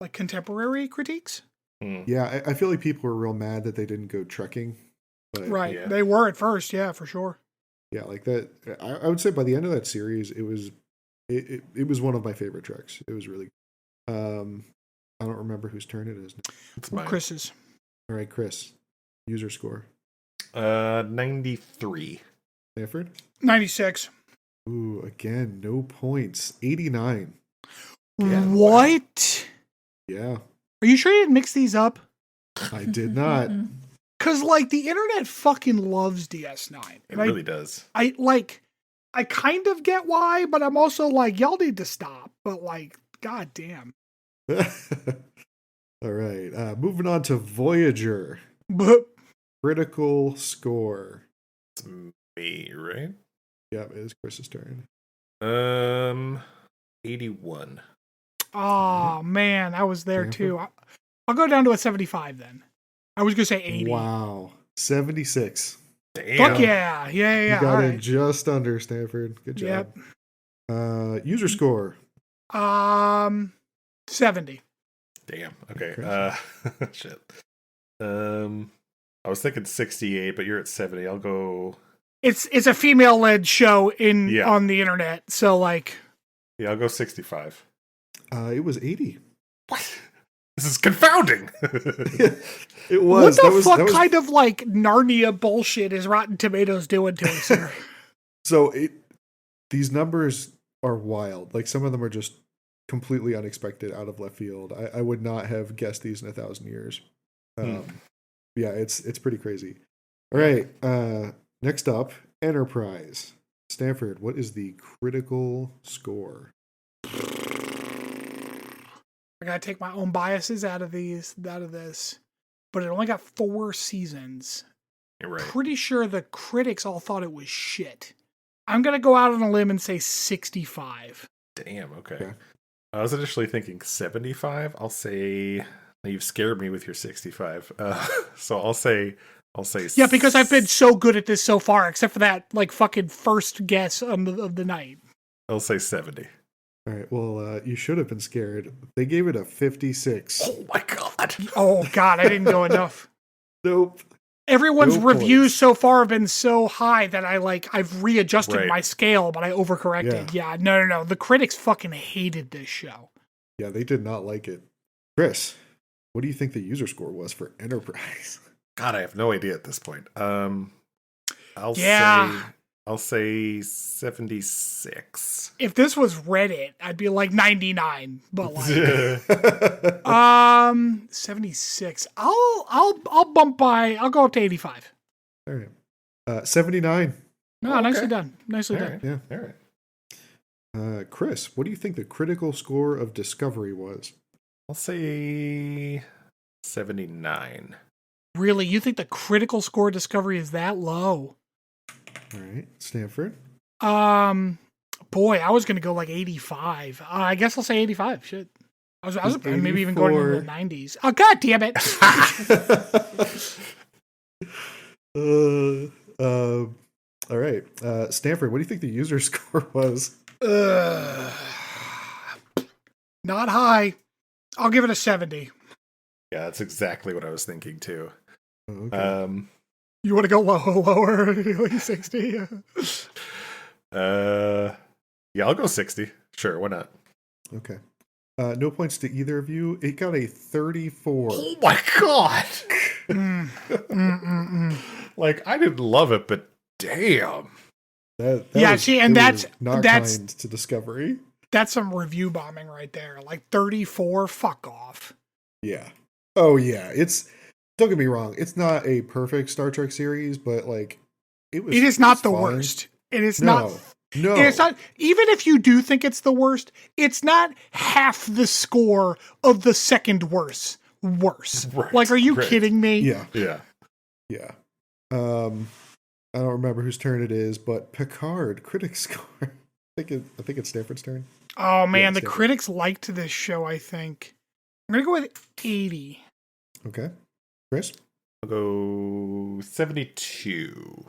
[SPEAKER 1] like contemporary critiques.
[SPEAKER 2] Hmm.
[SPEAKER 3] Yeah, I feel like people were real mad that they didn't go trekking. But
[SPEAKER 1] Right.
[SPEAKER 2] yeah.
[SPEAKER 1] They were at first, yeah, for sure.
[SPEAKER 3] yeah, like that. I would say by the end of that series, it was one of my favorite treks. It was really. I don't remember whose turn it is.
[SPEAKER 2] It's
[SPEAKER 1] Well,
[SPEAKER 2] mine.
[SPEAKER 1] Chris's.
[SPEAKER 3] All right, Chris. User score.
[SPEAKER 2] 93.
[SPEAKER 3] Stanford.
[SPEAKER 1] 96.
[SPEAKER 3] Ooh, again, no points. 89.
[SPEAKER 2] Yeah,
[SPEAKER 1] What?
[SPEAKER 3] Yeah,
[SPEAKER 1] Are you sure you didn't mix these up?
[SPEAKER 3] I did not.
[SPEAKER 1] Because, like, the internet fucking loves DS9.
[SPEAKER 2] It
[SPEAKER 1] And
[SPEAKER 2] really does.
[SPEAKER 1] I kind of get why, but I'm also like, y'all need to stop. But, like, god damn.
[SPEAKER 3] All right. Moving on to Voyager.
[SPEAKER 1] But
[SPEAKER 3] Critical score.
[SPEAKER 2] It's me, right?
[SPEAKER 3] Yeah, it is Chris's turn.
[SPEAKER 2] 81.
[SPEAKER 1] oh man, I was there
[SPEAKER 3] Stanford?
[SPEAKER 1] too. I'll go down to a 75 then. I was gonna say 80.
[SPEAKER 3] Wow. 76.
[SPEAKER 2] Damn.
[SPEAKER 1] Fuck yeah. Yeah.
[SPEAKER 3] You
[SPEAKER 1] All
[SPEAKER 3] got
[SPEAKER 1] right.
[SPEAKER 3] in just under, Stanford. Good job.
[SPEAKER 1] Yep.
[SPEAKER 3] User score.
[SPEAKER 1] 70.
[SPEAKER 2] Damn. Okay.
[SPEAKER 3] Okay.
[SPEAKER 2] Shit. I was thinking 68, but you're at 70. I'll go.
[SPEAKER 1] It's a female led show
[SPEAKER 2] Yeah.
[SPEAKER 1] on the internet, so like
[SPEAKER 2] Yeah, I'll go 65.
[SPEAKER 3] It was 80.
[SPEAKER 2] What? This is confounding.
[SPEAKER 3] It was.
[SPEAKER 1] what the fuck
[SPEAKER 3] that was,
[SPEAKER 1] kind of like Narnia bullshit is Rotten Tomatoes doing to us here?
[SPEAKER 3] So these numbers are wild. Like some of them are just completely unexpected, out of left field. I would not have guessed these in 1,000 years. Yeah, it's pretty crazy. All right. Next up, Enterprise. Stanford, what is the critical score?
[SPEAKER 1] I gotta take my own biases out of this, but it only got 4 seasons.
[SPEAKER 2] You're right.
[SPEAKER 1] Pretty sure the critics all thought it was shit. I'm gonna go out on a limb and say 65.
[SPEAKER 2] Damn. Okay.
[SPEAKER 3] Okay.
[SPEAKER 2] I was initially thinking 75. I'll say. You've scared me with your 65. So I'll say.
[SPEAKER 1] Yeah, because I've been so good at this so far, except for that like fucking first guess of the night.
[SPEAKER 2] I'll say 70.
[SPEAKER 3] All right. Well, you should have been scared. They gave it a 56.
[SPEAKER 2] Oh my god.
[SPEAKER 1] Oh god, I didn't go enough.
[SPEAKER 3] Nope.
[SPEAKER 1] Everyone's
[SPEAKER 3] No
[SPEAKER 1] reviews
[SPEAKER 3] points.
[SPEAKER 1] so far have been so high that I've readjusted
[SPEAKER 2] Right.
[SPEAKER 1] my scale, but I overcorrected. Yeah, no. The critics fucking hated this show.
[SPEAKER 3] Yeah, they did not like it. Chris, what do you think the user score was for Enterprise?
[SPEAKER 2] God, I have no idea at this point. I'll say 76.
[SPEAKER 1] If this was Reddit, I'd be like 99, but like 76. I'll bump by. I'll go up to 85.
[SPEAKER 3] All right. 79.
[SPEAKER 1] No,
[SPEAKER 2] Okay.
[SPEAKER 1] nicely done. Nicely
[SPEAKER 2] All
[SPEAKER 1] done.
[SPEAKER 2] right.
[SPEAKER 3] Yeah.
[SPEAKER 2] All right.
[SPEAKER 3] Chris, what do you think the critical score of Discovery was?
[SPEAKER 2] I'll say 79.
[SPEAKER 1] Really, you think the critical score Discovery is that low?
[SPEAKER 3] All right. Stanford.
[SPEAKER 1] Boy, I was gonna go like 85. I guess I'll say 85. Shit. I was maybe even going into the 90s. Oh god damn it!
[SPEAKER 3] All right. Stanford, what do you think the user score was?
[SPEAKER 1] Not high. I'll give it a 70.
[SPEAKER 2] Yeah, that's exactly what I was thinking too.
[SPEAKER 3] Oh, okay.
[SPEAKER 1] You want to go lower, like 60?
[SPEAKER 2] Yeah, I'll go 60. Sure, why not?
[SPEAKER 3] Okay. No points to either of you. It got a 34.
[SPEAKER 2] Oh my god!
[SPEAKER 1] Mm.
[SPEAKER 2] Like, I didn't love it, but Damn.
[SPEAKER 3] That
[SPEAKER 1] Yeah,
[SPEAKER 3] was,
[SPEAKER 1] see, and
[SPEAKER 3] it
[SPEAKER 1] that's-
[SPEAKER 3] was not
[SPEAKER 1] that's-
[SPEAKER 3] kind to Discovery.
[SPEAKER 1] That's some review bombing right there. Like 34, fuck off.
[SPEAKER 3] Yeah. Oh yeah. Don't get me wrong. It's not a perfect Star Trek series, but like it
[SPEAKER 1] It is not the
[SPEAKER 3] fine.
[SPEAKER 1] worst. It is
[SPEAKER 3] No.
[SPEAKER 1] not.
[SPEAKER 3] No.
[SPEAKER 1] It's not. Even if you do think it's the worst, it's not half the score of the second worst.
[SPEAKER 2] Right,
[SPEAKER 1] Like, are you
[SPEAKER 2] right.
[SPEAKER 1] kidding me?
[SPEAKER 3] Yeah.
[SPEAKER 2] Yeah.
[SPEAKER 3] Yeah. I don't remember whose turn it is, but Picard critics score. I think it's Stanford's turn.
[SPEAKER 1] Oh man,
[SPEAKER 3] Yeah,
[SPEAKER 1] the
[SPEAKER 3] Stanford.
[SPEAKER 1] critics liked this show. I think I'm gonna go with 80.
[SPEAKER 3] Okay. Chris?
[SPEAKER 2] I'll go 72.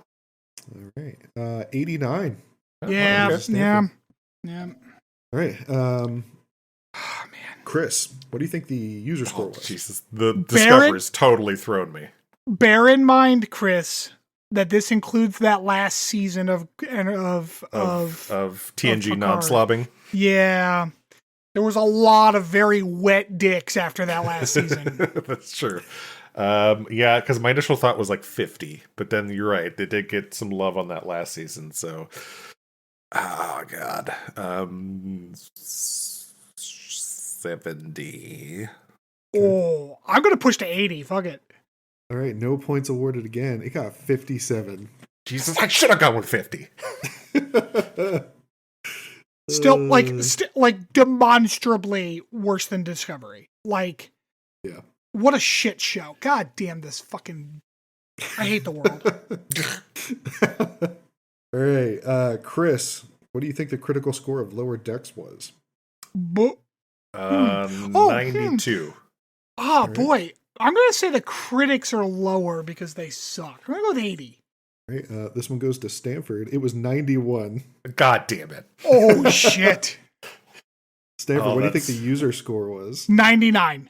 [SPEAKER 3] All right. 89.
[SPEAKER 2] Oh,
[SPEAKER 1] Yeah,
[SPEAKER 2] okay.
[SPEAKER 3] okay.
[SPEAKER 1] yeah,
[SPEAKER 3] Stanford.
[SPEAKER 1] yeah.
[SPEAKER 3] All right.
[SPEAKER 1] Oh man,
[SPEAKER 3] Chris, what do you think the user score
[SPEAKER 2] Oh,
[SPEAKER 3] was?
[SPEAKER 2] Jesus. The
[SPEAKER 1] Barrett?
[SPEAKER 2] Discover's totally thrown me.
[SPEAKER 1] bear in mind, Chris, that this includes that last season of
[SPEAKER 2] TNG
[SPEAKER 1] Picard.
[SPEAKER 2] non-slobbing.
[SPEAKER 1] Yeah. There was a lot of very wet dicks after that last season.
[SPEAKER 2] That's true. Yeah, because my initial thought was like 50, but then you're right. They did get some love on that last season, so... Oh, God. 70.
[SPEAKER 1] Oh, I'm going to push to 80. Fuck it.
[SPEAKER 3] All right. No points awarded again. It got 57.
[SPEAKER 2] Jesus, I should have gone with 50.
[SPEAKER 1] Still, like demonstrably worse than Discovery. Like,
[SPEAKER 3] Yeah.
[SPEAKER 1] what a shit show. God damn this fucking... I hate the world.
[SPEAKER 3] All right. Chris, what do you think the critical score of Lower Decks was?
[SPEAKER 1] Oh,
[SPEAKER 2] 92.
[SPEAKER 1] Oh,
[SPEAKER 3] All right.
[SPEAKER 1] boy. I'm going to say the critics are lower because they suck. I'm going to go with 80.
[SPEAKER 3] All right. This one goes to Stanford. It was 91.
[SPEAKER 2] God damn it.
[SPEAKER 1] Oh, shit.
[SPEAKER 3] Stanford,
[SPEAKER 2] Oh,
[SPEAKER 3] what do you think
[SPEAKER 2] that's-
[SPEAKER 3] the user score was?
[SPEAKER 1] 99.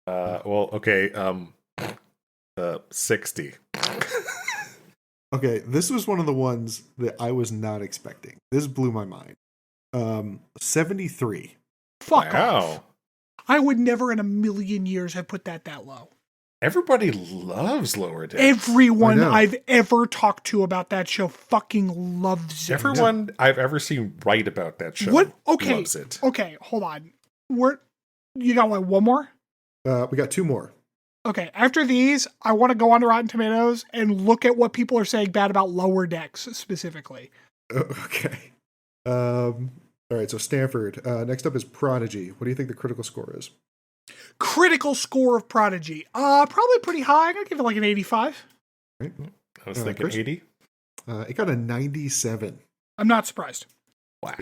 [SPEAKER 2] Well, okay. 60.
[SPEAKER 3] Okay, this was one of the ones that I was not expecting. This blew my mind. 73.
[SPEAKER 1] Fuck
[SPEAKER 2] Wow.
[SPEAKER 1] off. I would never in a million years have put that low.
[SPEAKER 2] Everybody loves Lower Decks.
[SPEAKER 1] Everyone
[SPEAKER 3] I know.
[SPEAKER 1] I've ever talked to about that show fucking loves it.
[SPEAKER 2] Everyone I've ever seen write about that show
[SPEAKER 1] What? Okay.
[SPEAKER 2] loves it.
[SPEAKER 1] Okay, hold on. You got one more?
[SPEAKER 3] We got two more.
[SPEAKER 1] Okay, after these, I want to go on to Rotten Tomatoes and look at what people are saying bad about Lower Decks specifically.
[SPEAKER 3] Okay. All right, so Stanford. Next up is Prodigy. What do you think the critical score is?
[SPEAKER 1] Critical score of Prodigy. Probably pretty high. I'm going to give it like an 85.
[SPEAKER 3] Right.
[SPEAKER 2] I was thinking
[SPEAKER 3] Chris?
[SPEAKER 2] 80.
[SPEAKER 3] It got a 97.
[SPEAKER 1] I'm not surprised.
[SPEAKER 2] Wow.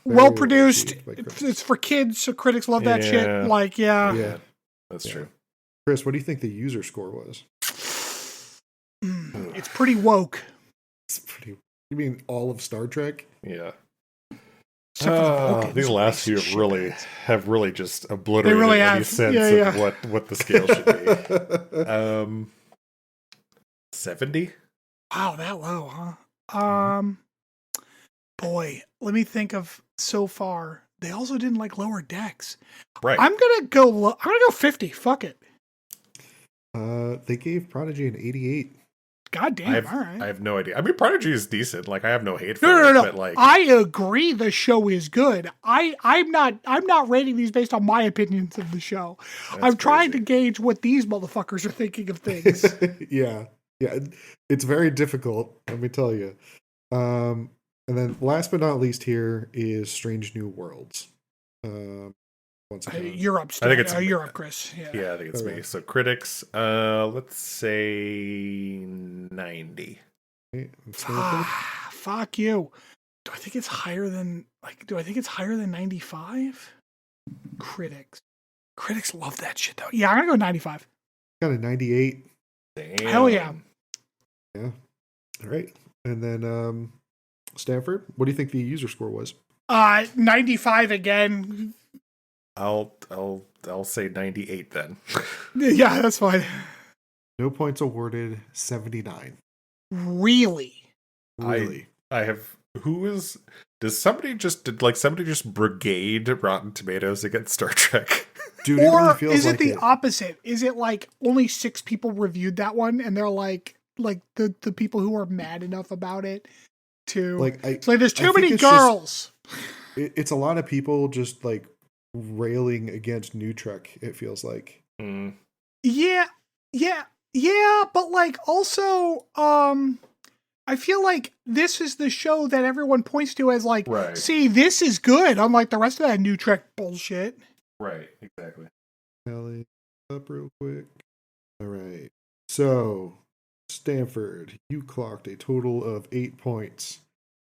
[SPEAKER 3] Very
[SPEAKER 1] Well produced.
[SPEAKER 3] received by critics.
[SPEAKER 1] It's for kids, so critics love that
[SPEAKER 2] Yeah.
[SPEAKER 1] shit. Like, yeah.
[SPEAKER 3] Yeah.
[SPEAKER 2] That's
[SPEAKER 3] Yeah.
[SPEAKER 2] true.
[SPEAKER 3] Chris, what do you think the user score was?
[SPEAKER 1] It's pretty woke.
[SPEAKER 3] It's pretty. You mean all of Star Trek?
[SPEAKER 2] Yeah.
[SPEAKER 1] Except for the Vulcans,
[SPEAKER 2] These last few
[SPEAKER 1] piece of
[SPEAKER 2] have really just obliterated
[SPEAKER 1] really
[SPEAKER 2] any
[SPEAKER 1] have.
[SPEAKER 2] sense
[SPEAKER 1] Yeah,
[SPEAKER 2] of what the scale should be. 70?
[SPEAKER 1] Wow, that low, huh? Boy, let me think of so far. They also didn't like Lower Decks.
[SPEAKER 2] Right.
[SPEAKER 1] I'm gonna go 50. Fuck it.
[SPEAKER 3] They gave Prodigy an 88.
[SPEAKER 1] God damn. All right.
[SPEAKER 2] I have no idea. I mean, Prodigy is decent. Like, I have no hate for
[SPEAKER 1] No.
[SPEAKER 2] it. But like,
[SPEAKER 1] I agree. The show is good. I'm not rating these based on my opinions of the show. I'm trying to gauge what these motherfuckers are thinking of things.
[SPEAKER 3] Yeah. It's very difficult, let me tell you. And then last but not least here is Strange New Worlds. Once again.
[SPEAKER 1] You're up.
[SPEAKER 2] I think it's-
[SPEAKER 1] you're up, Chris. Yeah.
[SPEAKER 2] yeah, I think it's
[SPEAKER 3] Okay.
[SPEAKER 2] me. So critics, let's say 90.
[SPEAKER 3] Okay, and Stanford?
[SPEAKER 1] Fuck you. Do I think it's higher than 95? Critics love that shit though. Yeah, I'm gonna go 95.
[SPEAKER 3] Got a 98.
[SPEAKER 2] Damn.
[SPEAKER 1] Hell yeah.
[SPEAKER 3] Yeah. All right. And then Stanford, what do you think the user score was?
[SPEAKER 1] 95 again.
[SPEAKER 2] I'll say 98 then.
[SPEAKER 1] Yeah, that's fine.
[SPEAKER 3] No points awarded, 79.
[SPEAKER 1] Really?
[SPEAKER 3] Really?
[SPEAKER 2] I have. Does somebody just brigade Rotten Tomatoes against Star Trek?
[SPEAKER 3] Dude, it
[SPEAKER 1] Or
[SPEAKER 3] really feels
[SPEAKER 1] is it
[SPEAKER 3] like
[SPEAKER 1] the opposite? Is it like only 6 people reviewed that one and they're like, like the people who are mad enough about it to
[SPEAKER 3] Like,
[SPEAKER 1] there's too
[SPEAKER 3] I think
[SPEAKER 1] many
[SPEAKER 3] it's just-
[SPEAKER 1] girls.
[SPEAKER 3] It's a lot of people just like railing against New Trek. It feels like.
[SPEAKER 2] Mm.
[SPEAKER 1] Yeah, but like also, I feel like this is the show that everyone points to as like,
[SPEAKER 2] Right.
[SPEAKER 1] see, this is good, unlike the rest of that New Trek bullshit.
[SPEAKER 2] Right, exactly.
[SPEAKER 3] Tally up real quick. All right. So, Stanford, you clocked a total of 8 points.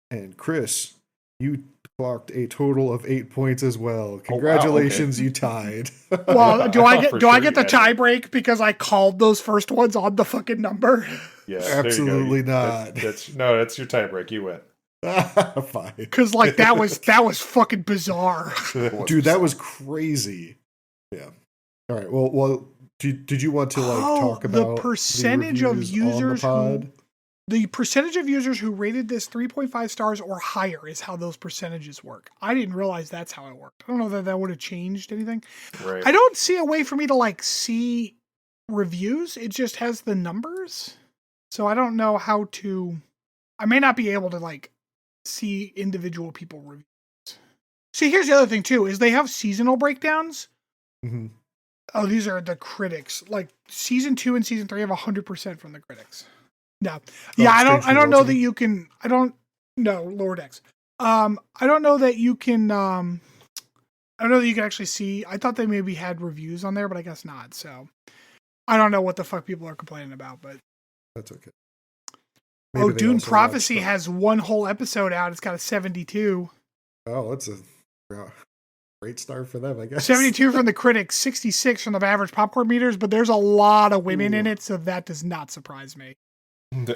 [SPEAKER 3] And Chris, you clocked a total of 8 points as well. Congratulations,
[SPEAKER 2] okay.
[SPEAKER 3] you tied.
[SPEAKER 1] Well, do I get
[SPEAKER 2] For
[SPEAKER 1] do I
[SPEAKER 2] sure
[SPEAKER 1] get the
[SPEAKER 2] you had
[SPEAKER 1] tie
[SPEAKER 2] it.
[SPEAKER 1] break because I called those first ones on the fucking number?
[SPEAKER 2] Yeah, there
[SPEAKER 3] Absolutely
[SPEAKER 2] you go.
[SPEAKER 3] not.
[SPEAKER 2] That's your tiebreak. You win.
[SPEAKER 3] Fine.
[SPEAKER 1] Because like that was fucking bizarre.
[SPEAKER 3] Dude, that was crazy. Yeah. All right. Well, did you want to like talk about
[SPEAKER 1] the percentage of
[SPEAKER 3] reviews on the
[SPEAKER 1] users
[SPEAKER 3] pod?
[SPEAKER 1] The percentage of users who rated this 3.5 stars or higher is how those percentages work. I didn't realize that's how it worked. I don't know that would have changed anything.
[SPEAKER 2] Right.
[SPEAKER 1] I don't see a way for me to like see reviews. It just has the numbers. So I don't know how to, I may not be able to like see individual people reviews. See, here's the other thing too, is they have seasonal breakdowns.
[SPEAKER 3] Mm-hmm.
[SPEAKER 1] Oh, these are the critics. Like season 2 and season 3 have 100% from the critics. No. Yeah, I don't know that you can, Lord X. I don't know that you can, I don't know that you can actually see. I thought they maybe had reviews on there, but I guess not. So I don't know what the fuck people are complaining about, but.
[SPEAKER 3] That's okay.
[SPEAKER 1] Dune Prophecy has one whole episode out. It's got a 72.
[SPEAKER 3] Oh, that's a great start for them, I guess.
[SPEAKER 1] 72 from the critics, 66 from the average popcorn meters, but there's a lot of women in it, so that does not surprise me.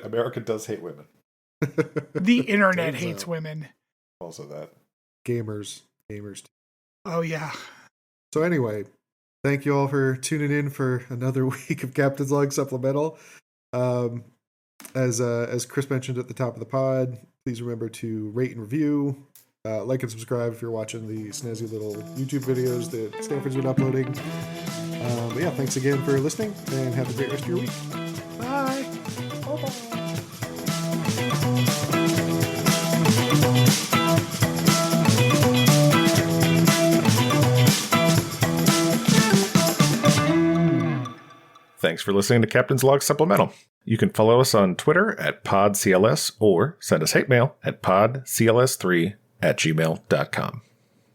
[SPEAKER 2] America does hate women.
[SPEAKER 1] The internet
[SPEAKER 3] Turns
[SPEAKER 1] hates
[SPEAKER 3] out.
[SPEAKER 1] women.
[SPEAKER 2] Also that.
[SPEAKER 3] Gamers.
[SPEAKER 1] Oh, yeah.
[SPEAKER 3] So anyway, thank you all for tuning in for another week of Captain's Log Supplemental. As Chris mentioned at the top of the pod, please remember to rate and review, like and subscribe if you're watching the snazzy little YouTube videos that Stanford's been uploading. But yeah, thanks again for listening, and have a great rest of your week.
[SPEAKER 1] Bye.
[SPEAKER 2] Thanks for listening to Captain's Log Supplemental. You can follow us on Twitter at PodCLS or send us hate mail at podcls3@gmail.com.